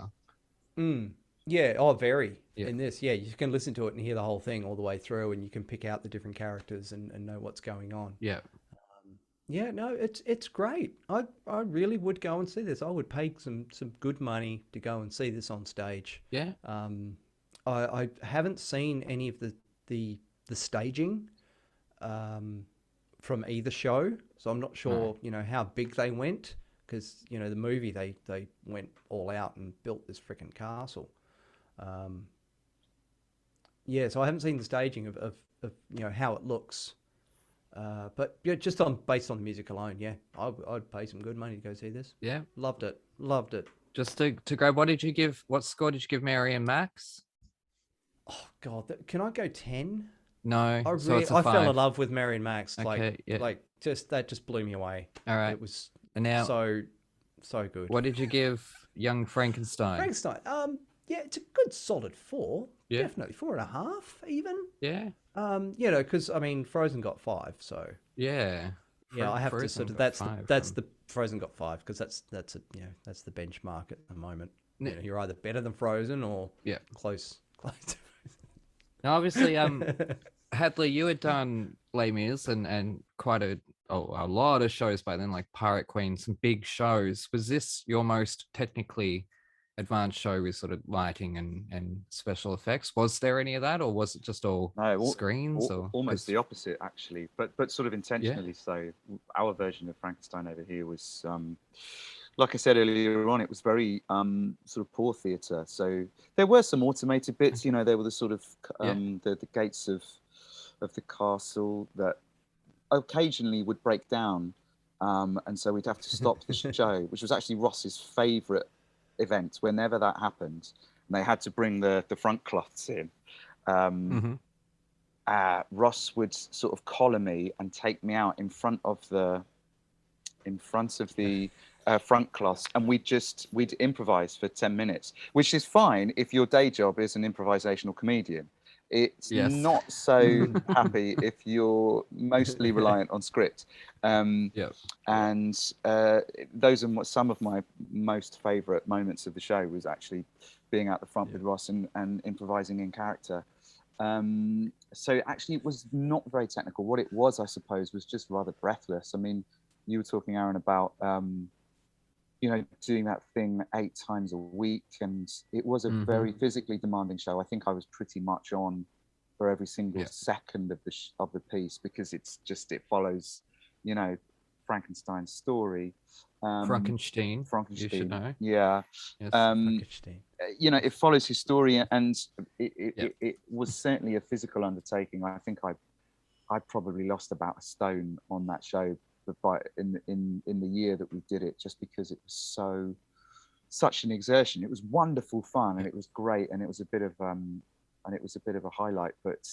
S3: Yeah. Oh, very. Yeah. In this, you can listen to it and hear the whole thing all the way through, and you can pick out the different characters and know what's going on.
S2: Yeah.
S3: Yeah, no, it's great. I really would go and see this. I would pay some good money to go and see this on stage.
S2: Yeah.
S3: I haven't seen any of the staging from either show, so I'm not sure how big they went, because the movie they went all out and built this freaking castle. So I haven't seen the staging of how it looks. But just based on the music alone, I'd pay some good money to go see this.
S2: Yeah,
S3: loved it.
S2: Just to go, what score did you give Mary and Max?
S3: Oh God, can I go 10?
S2: No,
S3: I fell in love with Mary and Max.
S2: Okay,
S3: that just blew me away.
S2: All right,
S3: it was so good.
S2: What did you give Young Frankenstein?
S3: It's a good solid 4.
S2: Yeah,
S3: definitely 4.5 even.
S2: Yeah.
S3: Because Frozen got 5, so
S2: yeah.
S3: I have to sort of that's the Frozen got 5 because that's the benchmark at the moment. You're either better than Frozen or close to Frozen.
S2: Now, obviously, Hadley, you had done Les Mis and quite a a lot of shows by then, like Pirate Queen, some big shows. Was this your most technically advanced show with sort of lighting and special effects? Was there any of that, or was it just all
S4: No,
S2: screens? Or
S4: almost the opposite, actually, but sort of
S2: yeah,
S4: intentionally so. Our version of Frankenstein over here was, like I said earlier on, it was very sort of poor theatre. So there were some automated bits, you know, there were the sort of
S2: yeah,
S4: the gates of the castle that occasionally would break down, and so we'd have to stop the show, which was actually Ross's favourite event. Whenever that happened, and they had to bring the front cloths in.
S2: mm-hmm.
S4: Ross would sort of collar me and take me out in front of the front cloths, and we'd improvise for 10 minutes, which is fine if your day job is an improvisational comedian. It's
S2: Yes.
S4: not so happy if you're mostly reliant on script.
S2: Yeah.
S4: And those are some of my most favourite moments of the show, was actually being out the front with Ross and improvising in character. So actually it was not very technical. What it was, I suppose, was just rather breathless. I mean, you were talking, Aaron, about you know, doing that thing 8 times a week, and it was a very physically demanding show. I think I was pretty much on for every single second of the piece, because it follows, you know, Frankenstein's story.
S2: Frankenstein. You should know.
S4: Yeah.
S2: Yes.
S3: Frankenstein.
S4: You know, it follows his story, and it was certainly a physical undertaking. I think I probably lost about a stone on that show, but in the year that we did it, just because it was such an exertion. It was wonderful fun, and it was great, and it was a bit of a highlight. But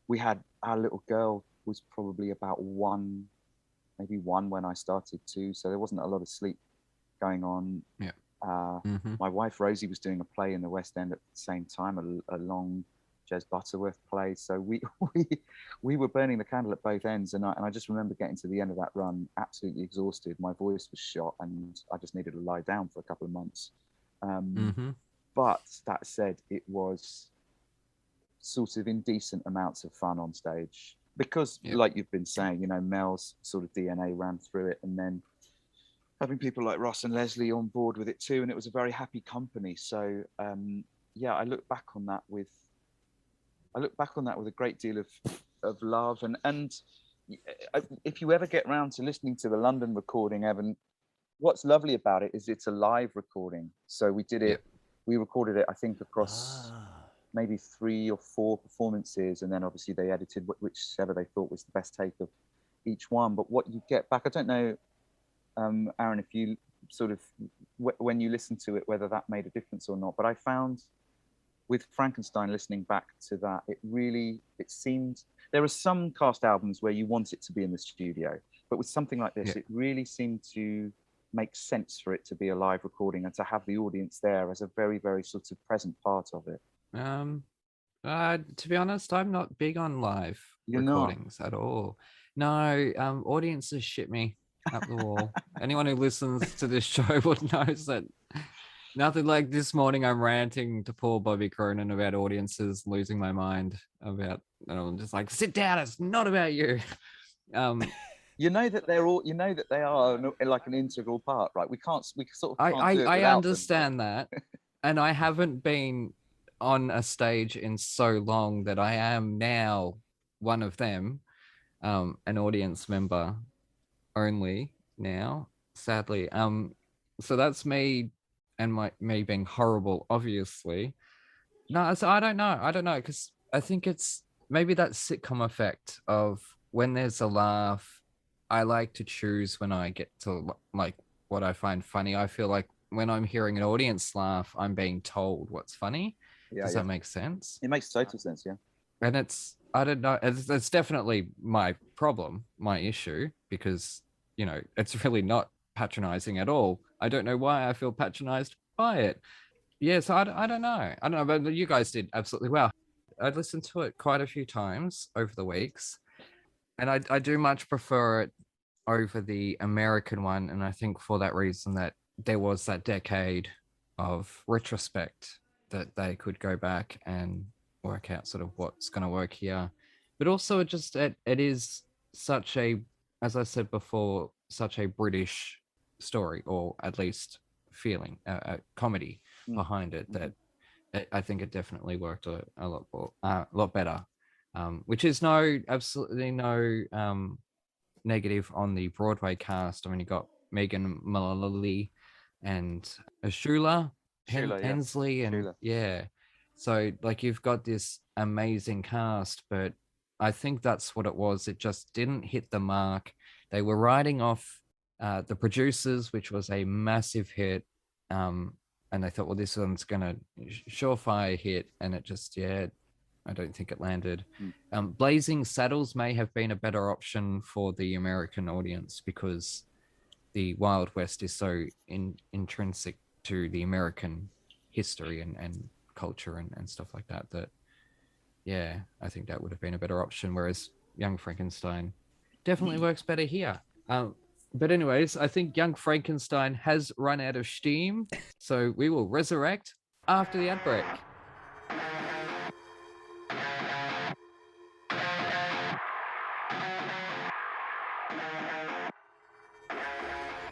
S4: we had, our little girl was probably about maybe one when I started too, so there wasn't a lot of sleep going on. My wife Rosie was doing a play in the West End at the same time, a long Jez Butterworth play, so we were burning the candle at both ends, and I just remember getting to the end of that run absolutely exhausted. My voice was shot, and I just needed to lie down for a couple of months. But that said, it was sort of indecent amounts of fun on stage, because like you've been saying, you know, Mel's sort of DNA ran through it, and then having people like Ross and Leslie on board with it too, and it was a very happy company. So I look back on that with a great deal of love, and if you ever get round to listening to the London recording, Evan, what's lovely about it is it's a live recording. So we did it, we recorded it, I think, across maybe 3 or 4 performances, and then obviously they edited whichever they thought was the best take of each one. But what you get back, I don't know, Aaron, if you sort of, when you listen to it, whether that made a difference or not, but I found with Frankenstein, listening back to that, it seemed, there are some cast albums where you want it to be in the studio, but with something like this, it really seemed to make sense for it to be a live recording, and to have the audience there as a very, very sort of present part of it.
S2: To be honest, I'm not big on live recordings at all. No, audiences shit me up the wall. Anyone who listens to this show would know that. Nothing like this morning. I'm ranting to poor Bobby Cronin about audiences losing my mind about. I'm just like, sit down. It's not about you.
S4: You know that they are like an integral part, right? We sort of.
S2: I understand that, and I haven't been on a stage in so long that I am now one of them, an audience member only now, sadly. So that's me. And me being horrible, obviously. No, so I don't know, because I think it's maybe that sitcom effect of when there's a laugh, I like to choose when I get to like what I find funny. I feel like when I'm hearing an audience laugh, I'm being told what's funny. Does that make sense?
S4: It makes total sense, yeah.
S2: And I don't know, it's definitely my problem, my issue, because, you know, it's really not patronizing at all. I don't know why I feel patronized by it. So I don't know, but you guys did absolutely well. I'd listened to it quite a few times over the weeks, and I do much prefer it over the American one, and I think for that reason that there was that decade of retrospect that they could go back and work out sort of what's going to work here. But also it is such a as I said before, such a British story, or at least feeling, a comedy behind it, that I think it definitely worked a lot better. Which is absolutely no negative on the Broadway cast. I mean, you got Megan Mullally and Ashula Hensley, and yeah. So like you've got this amazing cast, but I think that's what it was. It just didn't hit the mark. They were riding off The Producers, which was a massive hit. And they thought, well, this one's going to surefire hit. And it just, I don't think it landed. Blazing Saddles may have been a better option for the American audience because the Wild West is so intrinsic to the American history and culture and stuff like that, I think that would have been a better option, whereas Young Frankenstein definitely works better here. But anyways, I think Young Frankenstein has run out of steam, so we will resurrect after the ad break.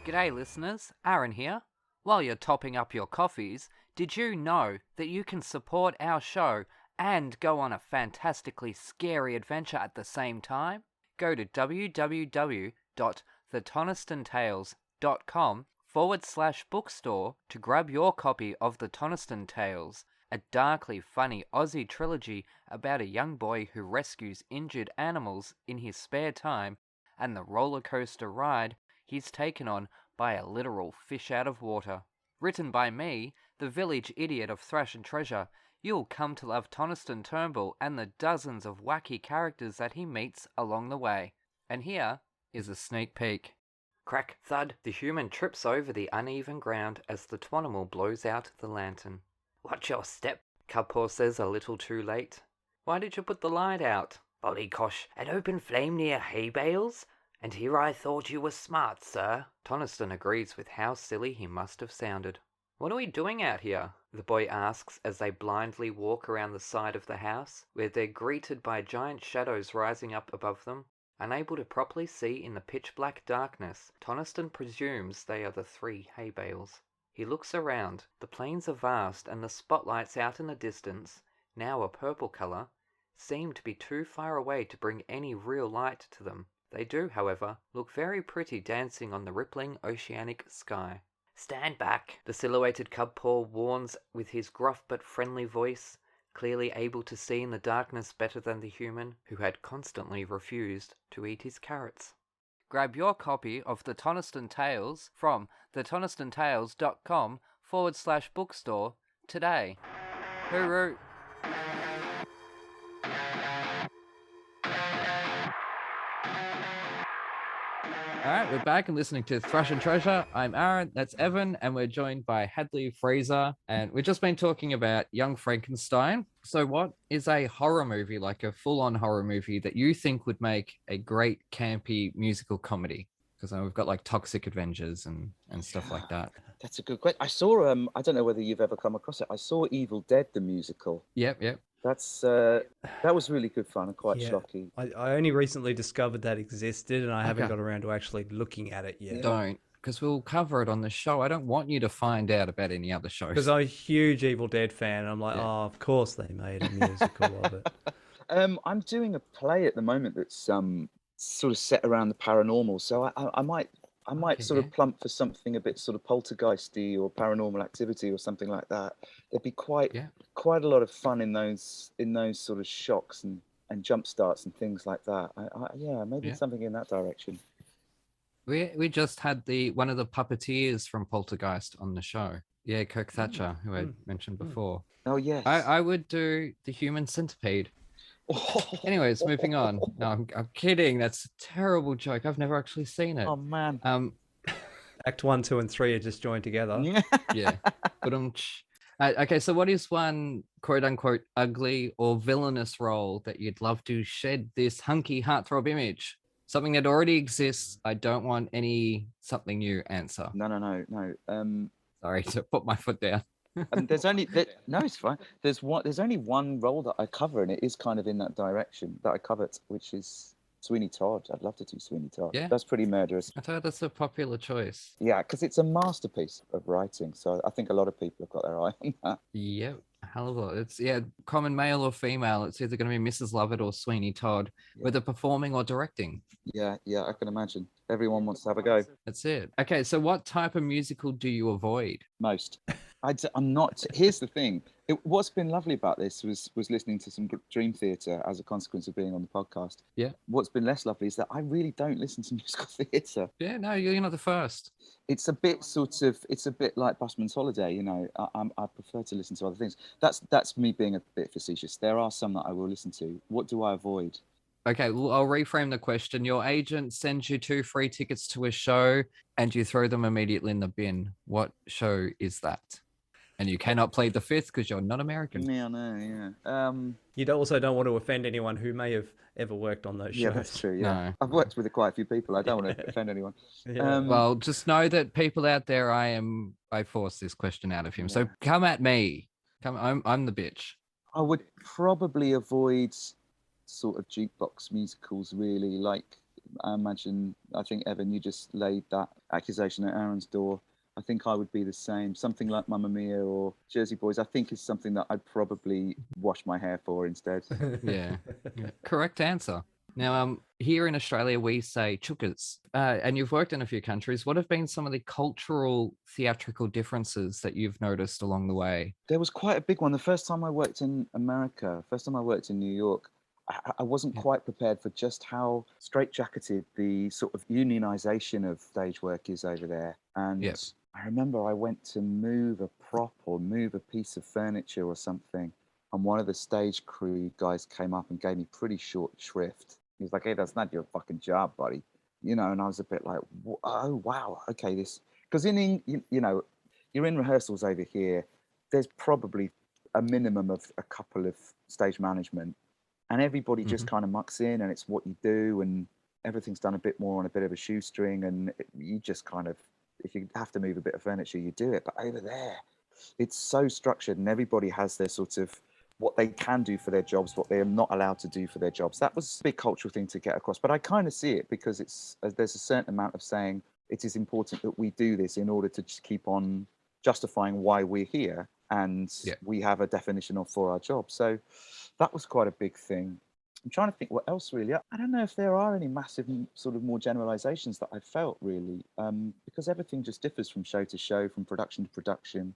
S2: G'day listeners, Aaron here. While you're topping up your coffees, did you know that you can support our show and go on a fantastically scary adventure at the same time? Go to www.thetonistantales.com/bookstore to grab your copy of The Toniston Tales, a darkly funny Aussie trilogy about a young boy who rescues injured animals in his spare time and the roller coaster ride he's taken on by a literal fish out of water. Written by me, the village idiot of Thrash and Treasure, you'll come to love Toniston Turnbull and the dozens of wacky characters that he meets along the way. And here is a sneak peek. Crack, thud, the human trips over the uneven ground as the Twanimal blows out the lantern. Watch your step, Cubpaw says a little too late. Why did you put the light out? Bollycosh, an open flame near hay bales? And here I thought you were smart, sir. Toniston agrees with how silly he must have sounded. What are we doing out here? The boy asks as they blindly walk around the side of the house, where they're greeted by giant shadows rising up above them. Unable to properly see in the pitch-black darkness, Toniston presumes they are the 3 hay bales. He looks around. The plains are vast, and the spotlights out in the distance, now a purple colour, seem to be too far away to bring any real light to them. They do, however, look very pretty dancing on the rippling oceanic sky. Stand back, the silhouetted Cubpaw warns with his gruff but friendly voice, clearly able to see in the darkness better than the human, who had constantly refused to eat his carrots. Grab your copy of The Toniston Tales from thetonistantales.com/bookstore today. Hooroo! All right, we're back and listening to Thrash and Treasure. I'm Aaron, that's Evan, and we're joined by Hadley Fraser. And we've just been talking about Young Frankenstein. So what is a horror movie, like a full-on horror movie, that you think would make a great campy musical comedy? Because we've got like Toxic Avengers and stuff like that.
S4: That's a good question. I saw, I don't know whether you've ever come across it. I saw Evil Dead, the musical.
S2: Yep.
S4: That was really good fun and quite shocking.
S3: I only recently discovered that existed, and I haven't got around to actually looking at it yet.
S2: Don't, because we'll cover it on the show. I don't want you to find out about any other shows.
S3: Because I'm a huge Evil Dead fan. I'm like, oh, of course they made a musical of it.
S4: I'm doing a play at the moment that's sort of set around the paranormal, so I might sort of plump for something a bit sort of poltergeisty or paranormal activity or something like that. There'd be quite a lot of fun in those sort of shocks and jump starts and things like that. Maybe something in that direction.
S2: We just had one of the puppeteers from Poltergeist on the show. Yeah, Kirk Thatcher, who I mentioned before.
S4: Oh yes.
S2: I would do the Human Centipede. Anyways, moving on. No, I'm kidding. That's a terrible joke. I've never actually seen it.
S4: Oh man.
S3: Act 1, 2, and 3 are just joined together.
S2: Yeah. Okay, so what is one quote unquote ugly or villainous role that you'd love to shed this hunky heartthrob image? Something that already exists. I don't want any something new answer.
S4: No.
S2: Sorry to put my foot down.
S4: And there's only no, it's fine. There's only one role that I cover, and it is kind of in that direction that I covered, which is Sweeney Todd. I'd love to do Sweeney Todd.
S2: Yeah.
S4: That's pretty murderous.
S2: I thought that's a popular choice.
S4: Yeah, because it's a masterpiece of writing. So I think a lot of people have got their eye on that.
S2: Yeah, a hell of a lot. It's common male or female. It's either going to be Mrs. Lovett or Sweeney Todd, whether performing or directing.
S4: Yeah, I can imagine. Everyone wants to have a go.
S2: That's it. Okay, so what type of musical do you avoid?
S4: Most. I'm not. Here's the thing. What's been lovely about this was listening to some Dream Theatre as a consequence of being on the podcast.
S2: Yeah.
S4: What's been less lovely is that I really don't listen to musical theatre.
S2: Yeah, no, you're not the first.
S4: It's a bit like Busman's Holiday, you know. I prefer to listen to other things. That's me being a bit facetious. There are some that I will listen to. What do I avoid?
S2: Okay, well, I'll reframe the question. Your agent sends you 2 free tickets to a show and you throw them immediately in the bin. What show is that? And you cannot plead the fifth because you're not American.
S4: Yeah, I know, yeah.
S3: You also don't want to offend anyone who may have ever worked on those shows.
S4: Yeah, that's true, yeah.
S2: No.
S4: I've worked with quite a few people. I don't want to offend anyone.
S3: Yeah.
S2: Well, just know that people out there, I forced this question out of him. So come at me. I'm the bitch.
S4: I would probably avoid sort of jukebox musicals, really. Like, I think, Evan, you just laid that accusation at Aaron's door. I think I would be the same. Something like Mamma Mia or Jersey Boys, I think, is something that I'd probably wash my hair for instead.
S2: Yeah. Correct answer. Now, here in Australia, we say chukas, and you've worked in a few countries. What have been some of the cultural theatrical differences that you've noticed along the way?
S4: There was quite a big one. The first time I worked in America, first time I worked in New York, I wasn't quite prepared for just how straitjacketed the sort of unionization of stage work is over there. And I remember I went to move a prop or move a piece of furniture or something, and one of the stage crew guys came up and gave me pretty short shrift. He was like, "Hey, that's not your fucking job, buddy." You know, and I was a bit like, "Oh, wow, okay, this..." Because you're in rehearsals over here, there's probably a minimum of a couple of stage management, and everybody just kind of mucks in, and it's what you do, and everything's done a bit more on a bit of a shoestring, and you just kind of, if you have to move a bit of furniture, you do it. But over there, it's so structured, and everybody has their sort of what they can do for their jobs, what they're not allowed to do for their jobs. That was a big cultural thing to get across. But I kind of see it because there's a certain amount of saying it is important that we do this in order to just keep on justifying why we're here, and we have a definition for our job. So that was quite a big thing. I'm trying to think what else really. I don't know if there are any massive sort of more generalizations that I felt really, because everything just differs from show to show, from production to production.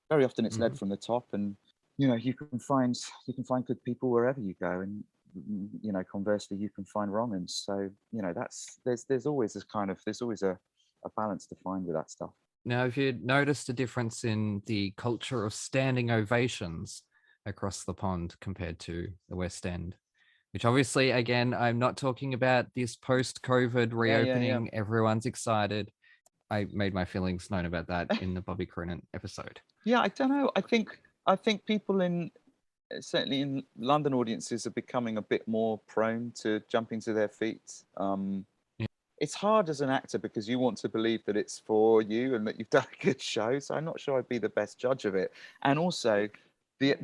S4: Very often it's led from the top, and you can find good people wherever you go, and conversely you can find wrong uns. So there's always a balance to find with that stuff.
S2: Now, have you noticed a difference in the culture of standing ovations across the pond compared to the West End? Which obviously, again, I'm not talking about this post-COVID reopening. Yeah. Everyone's excited. I made my feelings known about that in the Bobby Croonan episode.
S4: Yeah, I don't know. I think people certainly in London audiences are becoming a bit more prone to jumping to their feet. It's hard as an actor because you want to believe that it's for you and that you've done a good show. So I'm not sure I'd be the best judge of it. And also, the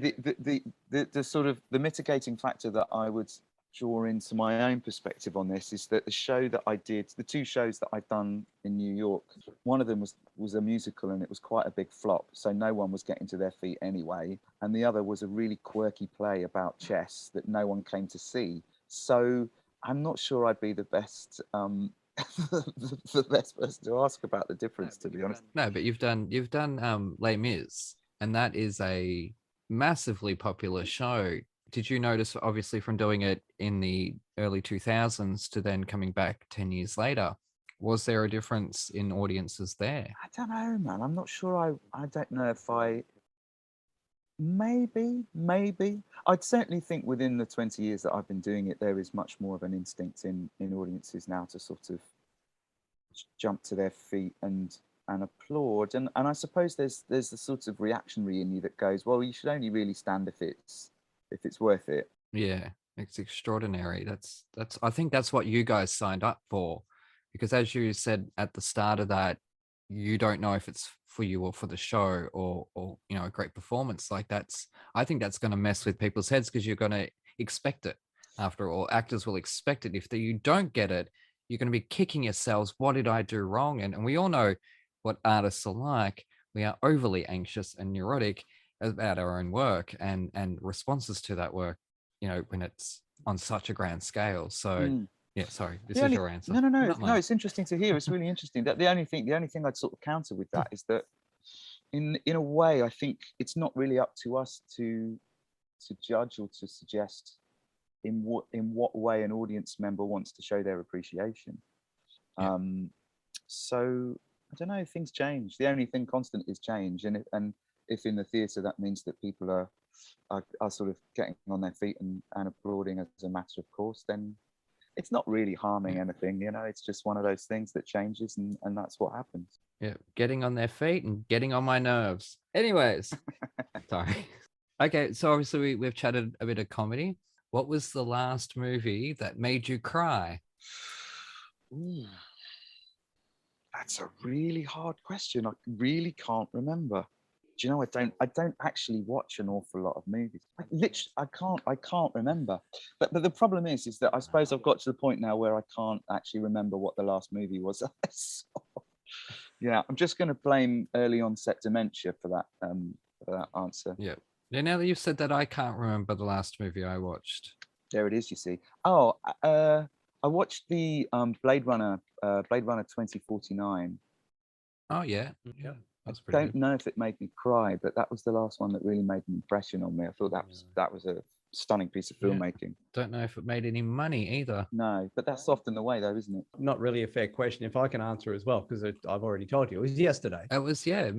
S4: sort of the mitigating factor that I would draw into my own perspective on this is that the show that I did, the 2 shows that I've done in New York, one of them was a musical and it was quite a big flop, so no one was getting to their feet anyway, and the other was a really quirky play about chess that no one came to see. So I'm not sure I'd be the best the best person to ask about the difference, to be honest.
S2: No, but you've done Les Mis, and that is a massively popular show. Did you notice, obviously, from doing it in the early 2000s to then coming back 10 years later, was there a difference in audiences there?
S4: I don't know, man. I'm not sure. I don't know if maybe. I'd certainly think within the 20 years that I've been doing it, there is much more of an instinct in audiences now to sort of jump to their feet and applaud. And I suppose there's the sort of reactionary in you that goes, well, you should only really stand if it's worth it.
S2: Yeah, it's extraordinary. That's I think that's what you guys signed up for, because as you said at the start of that, you don't know if it's for you or for the show or a great performance. Like I think that's going to mess with people's heads because you're going to expect it. After all, actors will expect it. If you don't get it, you're going to be kicking yourselves. What did I do wrong? And we all know what artists are like. We are overly anxious and neurotic about our own work and responses to that work, you know, when it's on such a grand scale. So yeah, sorry, this is your answer.
S4: No, it's interesting to hear. It's really interesting. That the only thing I'd sort of counter with that is that in a way, I think it's not really up to us to judge or to suggest in what way an audience member wants to show their appreciation. So I don't know, things change. The only thing constant is change, and if in the theatre that means that people are sort of getting on their feet and applauding as a matter of course, then it's not really harming anything, you know. It's just one of those things that changes, and that's what happens.
S2: Yeah, getting on their feet and getting on my nerves. Anyways, sorry. Okay, so obviously we've chatted a bit of comedy. What was the last movie that made you cry?
S4: Ooh, that's a really hard question. I really can't remember. Do you know, I don't actually watch an awful lot of movies. I can't remember. But the problem is that I suppose I've got to the point now where I can't actually remember what the last movie was I saw. Yeah, I'm just going to blame early onset dementia for that answer.
S2: Yeah. Now that you've said that, I can't remember the last movie I watched.
S4: There it is, you see. Oh, I watched the Blade Runner 2049.
S2: Oh, yeah.
S3: Yeah.
S4: I don't know if it made me cry, but that was the last one that really made an impression on me. I thought that was a stunning piece of filmmaking.
S2: Don't know if it made any money either.
S4: No, but that's often the way, though, isn't it?
S3: Not really a fair question. If I can answer as well, because I've already told you, it was yesterday.
S2: It was, yeah,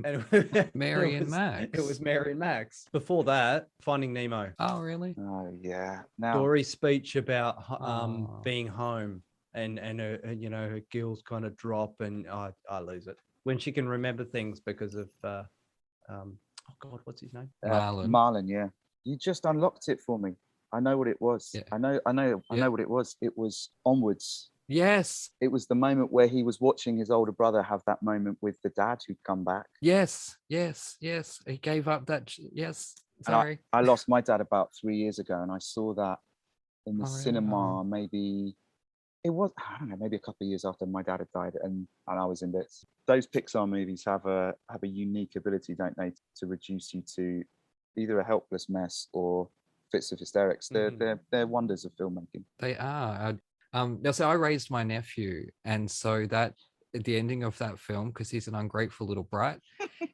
S2: Mary and Max.
S3: It was Mary and Max. Before that, Finding Nemo.
S2: Oh, really?
S4: Oh, yeah. Now,
S3: Dory's speech about being home and her, you know, her gills kind of drop, and I lose it when she can remember things because of oh God, what's his name?
S4: Marlon, yeah. You just unlocked it for me. I know what it was. Yeah. I know what it was. It was Onwards.
S2: Yes.
S4: It was the moment where he was watching his older brother have that moment with the dad who'd come back.
S2: Yes. He gave up that. Yes. Sorry.
S4: I lost my dad about 3 years ago, and I saw that in the cinema. Maybe it was, I don't know, maybe a couple of years after my dad had died, and I was in bits. Those Pixar movies have a unique ability, don't they, to reduce you to either a helpless mess or fits of hysterics. They're wonders of filmmaking.
S2: They are. So I raised my nephew, and so that at the ending of that film, because he's an ungrateful little brat,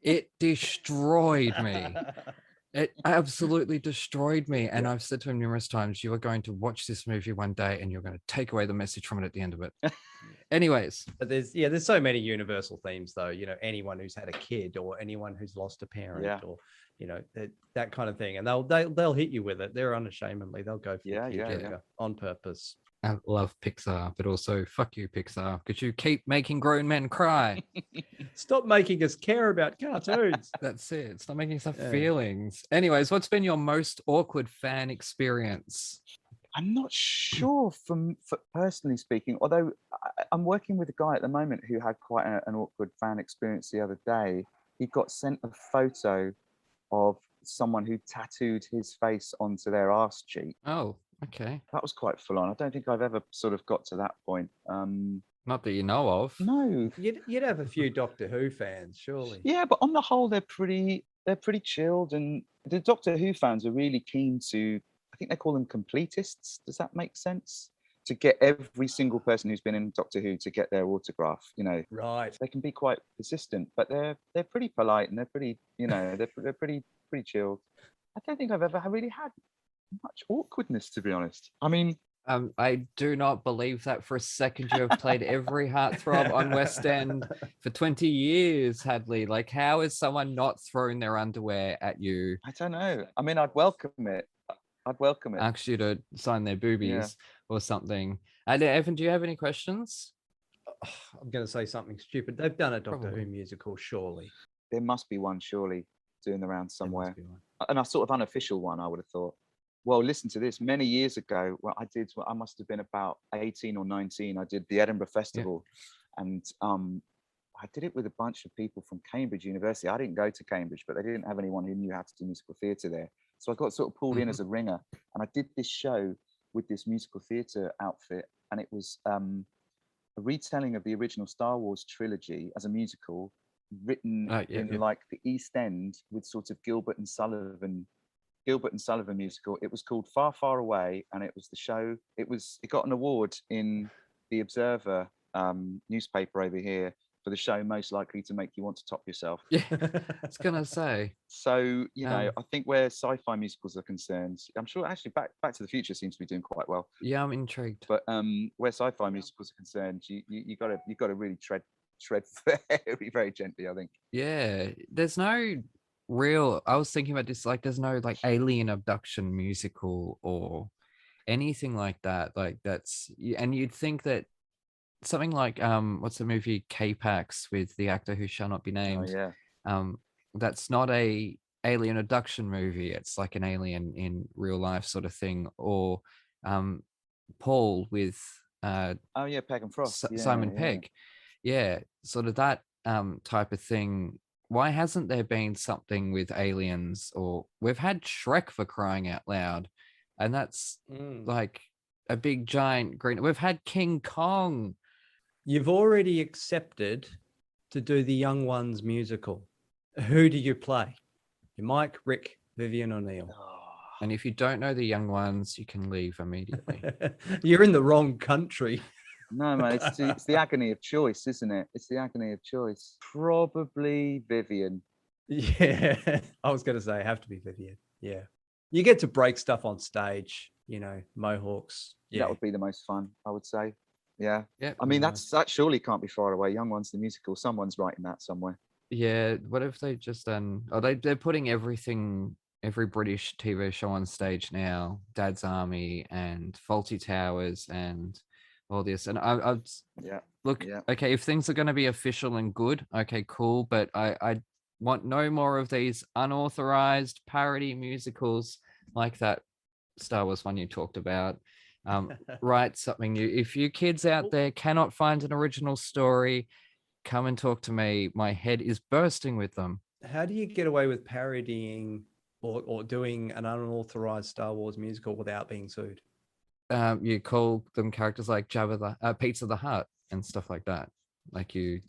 S2: it destroyed me. It absolutely destroyed me. And I've said to him numerous times, you are going to watch this movie one day and you're going to take away the message from it at the end of it. Anyways.
S3: But there's so many universal themes, though. You know, anyone who's had a kid or anyone who's lost a parent or, you know, that kind of thing. And they'll hit you with it. They're unashamedly. They'll go for the on purpose.
S2: I love Pixar, but also fuck you, Pixar, because you keep making grown men cry.
S3: Stop making us care about cartoons.
S2: That's it. Stop making us have feelings. Anyways, what's been your most awkward fan experience?
S4: I'm not sure for personally speaking, although I'm working with a guy at the moment who had quite an awkward fan experience the other day. He got sent a photo of someone who tattooed his face onto their arse cheek.
S2: Oh, okay.
S4: That was quite full on. I don't think I've ever sort of got to that point.
S2: Not that you know of.
S4: No.
S3: You'd have a few Doctor Who fans, surely.
S4: Yeah, but on the whole, they're pretty chilled, and the Doctor Who fans are really keen to, I think they call them completists. Does that make sense? To get every single person who's been in Doctor Who to get their autograph, you know.
S3: Right.
S4: They can be quite persistent, but they're pretty polite, and they're pretty, you know, they're pretty chilled. I don't think I've ever really had much awkwardness, to be honest. I mean,
S2: I do not believe that for a second. You have played every heartthrob on West End for 20 years, Hadley. Like, how is someone not throwing their underwear at you?
S4: I don't know. I mean, I'd welcome it.
S2: Ask you to sign their boobies or something. And Evan, do you have any questions?
S3: I'm going to say something stupid. They've done a Doctor Who musical, surely.
S4: There must be one, surely, doing the rounds somewhere. And a sort of unofficial one, I would have thought. Well, listen to this. Many years ago, I must have been about 18 or 19. I did the Edinburgh Festival, and I did it with a bunch of people from Cambridge University. I didn't go to Cambridge, but they didn't have anyone who knew how to do musical theatre there. So I got sort of pulled in as a ringer, and I did this show with this musical theatre outfit, and it was a retelling of the original Star Wars trilogy as a musical, written in like the East End with sort of Gilbert and Sullivan musical. It was called Far Far Away, and it was the show. It got an award in the Observer newspaper over here for the show most likely to make you want to top yourself.
S2: Yeah, I was gonna say.
S4: So you know, I think where sci-fi musicals are concerned, I'm sure actually Back to the Future seems to be doing quite well.
S2: Yeah, I'm intrigued.
S4: But where sci-fi musicals are concerned, you gotta really tread very very gently, I think.
S2: Yeah, there's no real. I was thinking about this. Like, there's no like alien abduction musical or anything like that. Like and you'd think that something like what's the movie K-Pax with the actor who shall not be named?
S4: Oh yeah.
S2: That's not a alien abduction movie. It's like an alien in real life sort of thing. Or Paul with
S4: oh yeah, Peg and Frost.
S2: Simon Pegg. Yeah, sort of that type of thing. Why hasn't there been something with aliens? Or we've had Shrek, for crying out loud, and that's like a big giant green. We've had King Kong.
S3: You've already accepted to do the Young Ones musical. Who do you play? You're Mike, Rick, Vivian, or Neil.
S2: And if you don't know the Young Ones, you can leave immediately.
S3: You're in the wrong country.
S4: No, man, it's the agony of choice, isn't it? It's the agony of choice. Probably Vivian.
S3: Yeah, I was going to say, have to be Vivian. Yeah. You get to break stuff on stage, you know, mohawks. Yeah.
S4: That would be the most fun, I would say. Yeah.
S2: Yeah.
S4: I mean, that surely can't be far away. Young Ones, the musical. Someone's writing that somewhere.
S2: Yeah. What if they just done? Oh, they're putting every British TV show on stage now. Dad's Army and Faulty Towers and all this. And I've look.
S4: Yeah.
S2: Okay, if things are going to be official and good, okay, cool. But I want no more of these unauthorized parody musicals like that Star Wars one you talked about. Write something new. If you kids out there cannot find an original story, come and talk to me. My head is bursting with them.
S3: How do you get away with parodying or doing an unauthorized Star Wars musical without being sued?
S2: You call them characters like Jabba the Pizza the Hutt and stuff like that. Like you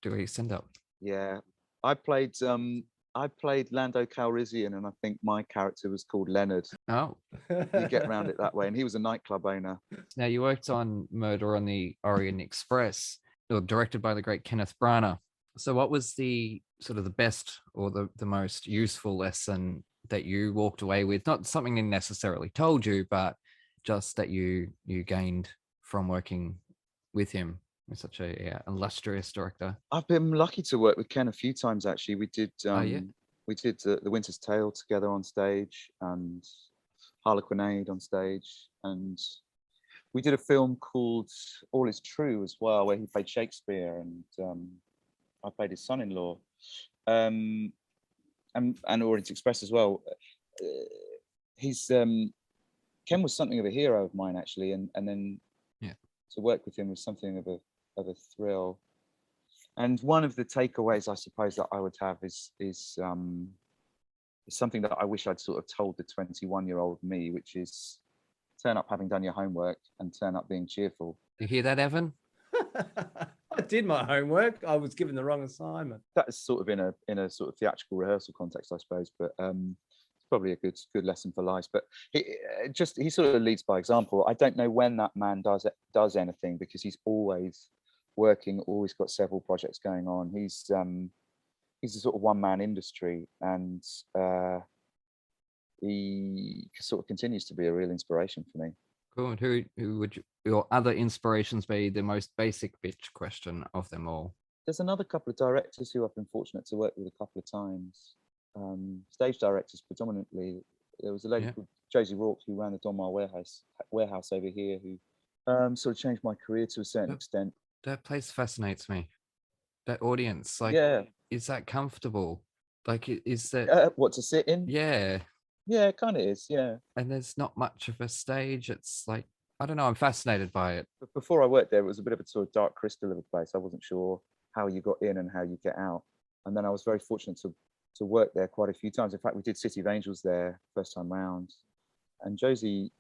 S2: do a send up.
S4: Yeah, I played Lando Calrissian, and I think my character was called Leonard.
S2: Oh,
S4: you get around it that way, and he was a nightclub owner.
S2: Now you worked on Murder on the Orient Express, or directed by the great Kenneth Branagh. So what was the sort of the best or the most useful lesson that you walked away with? Not something he necessarily told you, but just that you gained from working with him, with such a illustrious director.
S4: I've been lucky to work with Ken a few times, actually. We did we did The Winter's Tale together on stage, and Harlequinade on stage, and we did a film called All Is True as well, where he played Shakespeare, and I played his son-in-law, and Orient Express as well. Ken was something of a hero of mine, actually, and then to work with him was something of a thrill. And one of the takeaways, I suppose, that I would have is something that I wish I'd sort of told the 21-year-old me, which is turn up having done your homework and turn up being cheerful.
S2: You hear that, Evan?
S3: I did my homework. I was given the wrong assignment.
S4: That is sort of in a sort of theatrical rehearsal context, I suppose, but it's probably a good lesson for life. But he sort of leads by example. I don't know when that man does anything, because he's always working, always got several projects going on. He's a sort of one-man industry, and he sort of continues to be a real inspiration for me.
S2: Cool. And who would your other inspirations be? The most basic bitch question of them all.
S4: There's another couple of directors who I've been fortunate to work with a couple of times. Stage directors predominantly. There was a lady called Josie Rourke who ran the Donmar warehouse over here, who sort of changed my career to a certain extent.
S2: That place fascinates me. That audience, like, is that comfortable? Like, is that
S4: what to sit in?
S2: Yeah.
S4: Yeah, it kind of is. Yeah.
S2: And there's not much of a stage. It's like, I don't know. I'm fascinated by it.
S4: But before I worked there, it was a bit of a sort of dark crystal of a place. I wasn't sure how you got in and how you get out. And then I was very fortunate to work there quite a few times. In fact, we did City of Angels there first time round. And Josie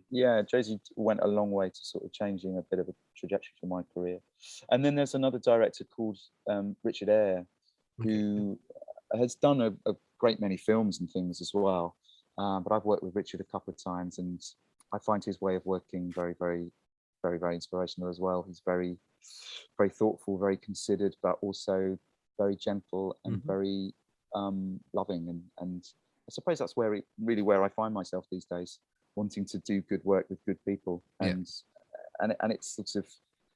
S4: Yeah, Jay-Z went a long way to sort of changing a bit of a trajectory for my career. And then there's another director called Richard Eyre, who has done a great many films and things as well. But I've worked with Richard a couple of times, and I find his way of working very, very, very, very inspirational as well. He's very, very thoughtful, very considered, but also very gentle and very loving. And I suppose that's where I find myself these days, wanting to do good work with good people. And it's sort of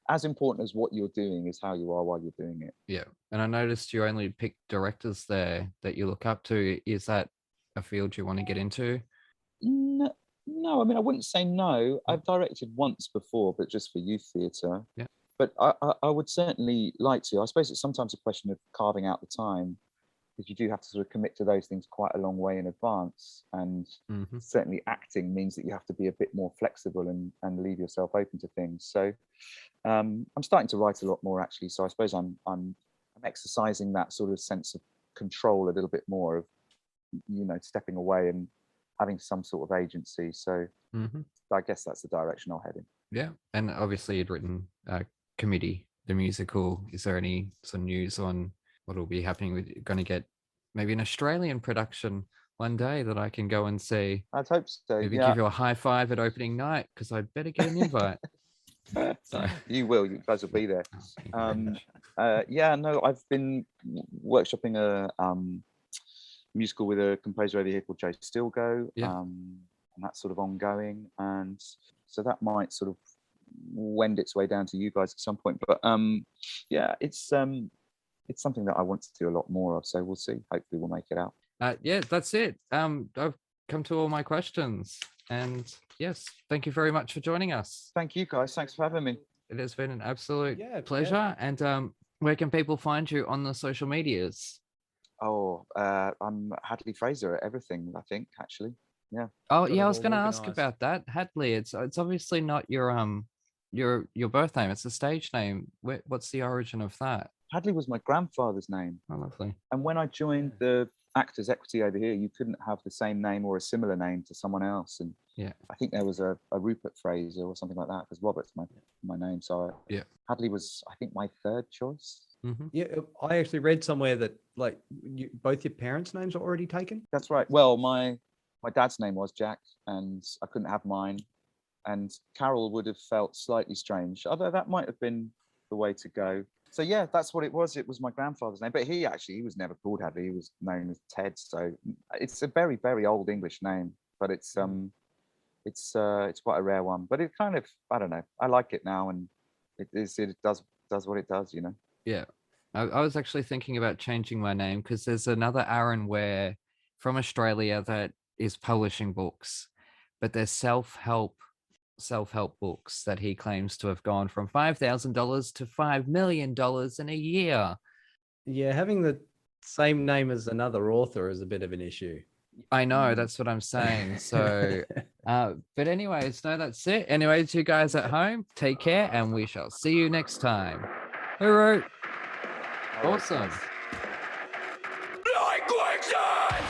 S4: as important as what you're doing is how you are while you're doing it.
S2: Yeah. And I noticed you only pick directors there that you look up to. Is that a field you want to get into?
S4: No, I mean, I wouldn't say no. I've directed once before, but just for youth theatre.
S2: Yeah.
S4: But I would certainly like to. I suppose it's sometimes a question of carving out the time, because you do have to sort of commit to those things quite a long way in advance. And certainly acting means that you have to be a bit more flexible and leave yourself open to things. So I'm starting to write a lot more, actually. So I suppose I'm exercising that sort of sense of control a little bit more, of, you know, stepping away and having some sort of agency. So I guess that's the direction I'll head in.
S2: Yeah. And obviously you'd written Committee, the musical. Is there any sort of news on what will be happening with, going to get maybe an Australian production one day that I can go and see?
S4: I'd hope so.
S2: Maybe give you a high five at opening night, because I'd better get an invite. So
S4: you will, you guys will be there. Yeah, no, I've been workshopping a musical with a composer over here called Joe Stilgo, and that's sort of ongoing, and so that might sort of wend its way down to you guys at some point. But yeah, it's something that I want to do a lot more of, so we'll see. Hopefully we'll make it out.
S2: Yeah, that's it. I've come to all my questions, and yes, thank you very much for joining us.
S4: Thank you guys, thanks for having me.
S2: It has been an absolute pleasure. And where can people find you on the social medias?
S4: Oh, I'm Hadley Fraser at everything, I think, actually. Yeah.
S2: Oh yeah, I was going to ask about that. Hadley, it's obviously not your birth name, it's a stage name. What's the origin of that?
S4: Hadley was my grandfather's name.
S2: Oh, lovely.
S4: And when I joined the Actors Equity over here, you couldn't have the same name or a similar name to someone else. And I think there was a Rupert Fraser or something like that, because Robert's my name. So Hadley was, I think, my third choice.
S3: Yeah, I actually read somewhere that both your parents' names are already taken.
S4: That's right. Well, my dad's name was Jack, and I couldn't have mine. And Carol would have felt slightly strange, although that might have been the way to go. So yeah, that's what it was. It was my grandfather's name, but he was never called Hadley. He was known as Ted. So it's a very, very old English name, but it's quite a rare one. But it kind of, I don't know, I like it now, and it does what it does, you know.
S2: Yeah, I was actually thinking about changing my name, because there's another Aaron Ware from Australia that is publishing books, but they're self-help books that he claims to have gone from $5,000 to $5 million in a year.
S3: Yeah, having the same name as another author is a bit of an issue.
S2: I know, that's what I'm saying. So, but anyways, no, that's it. Anyways, you guys at home, take care, and we shall see you next time. Hooroo! Awesome.
S1: Like quicksand!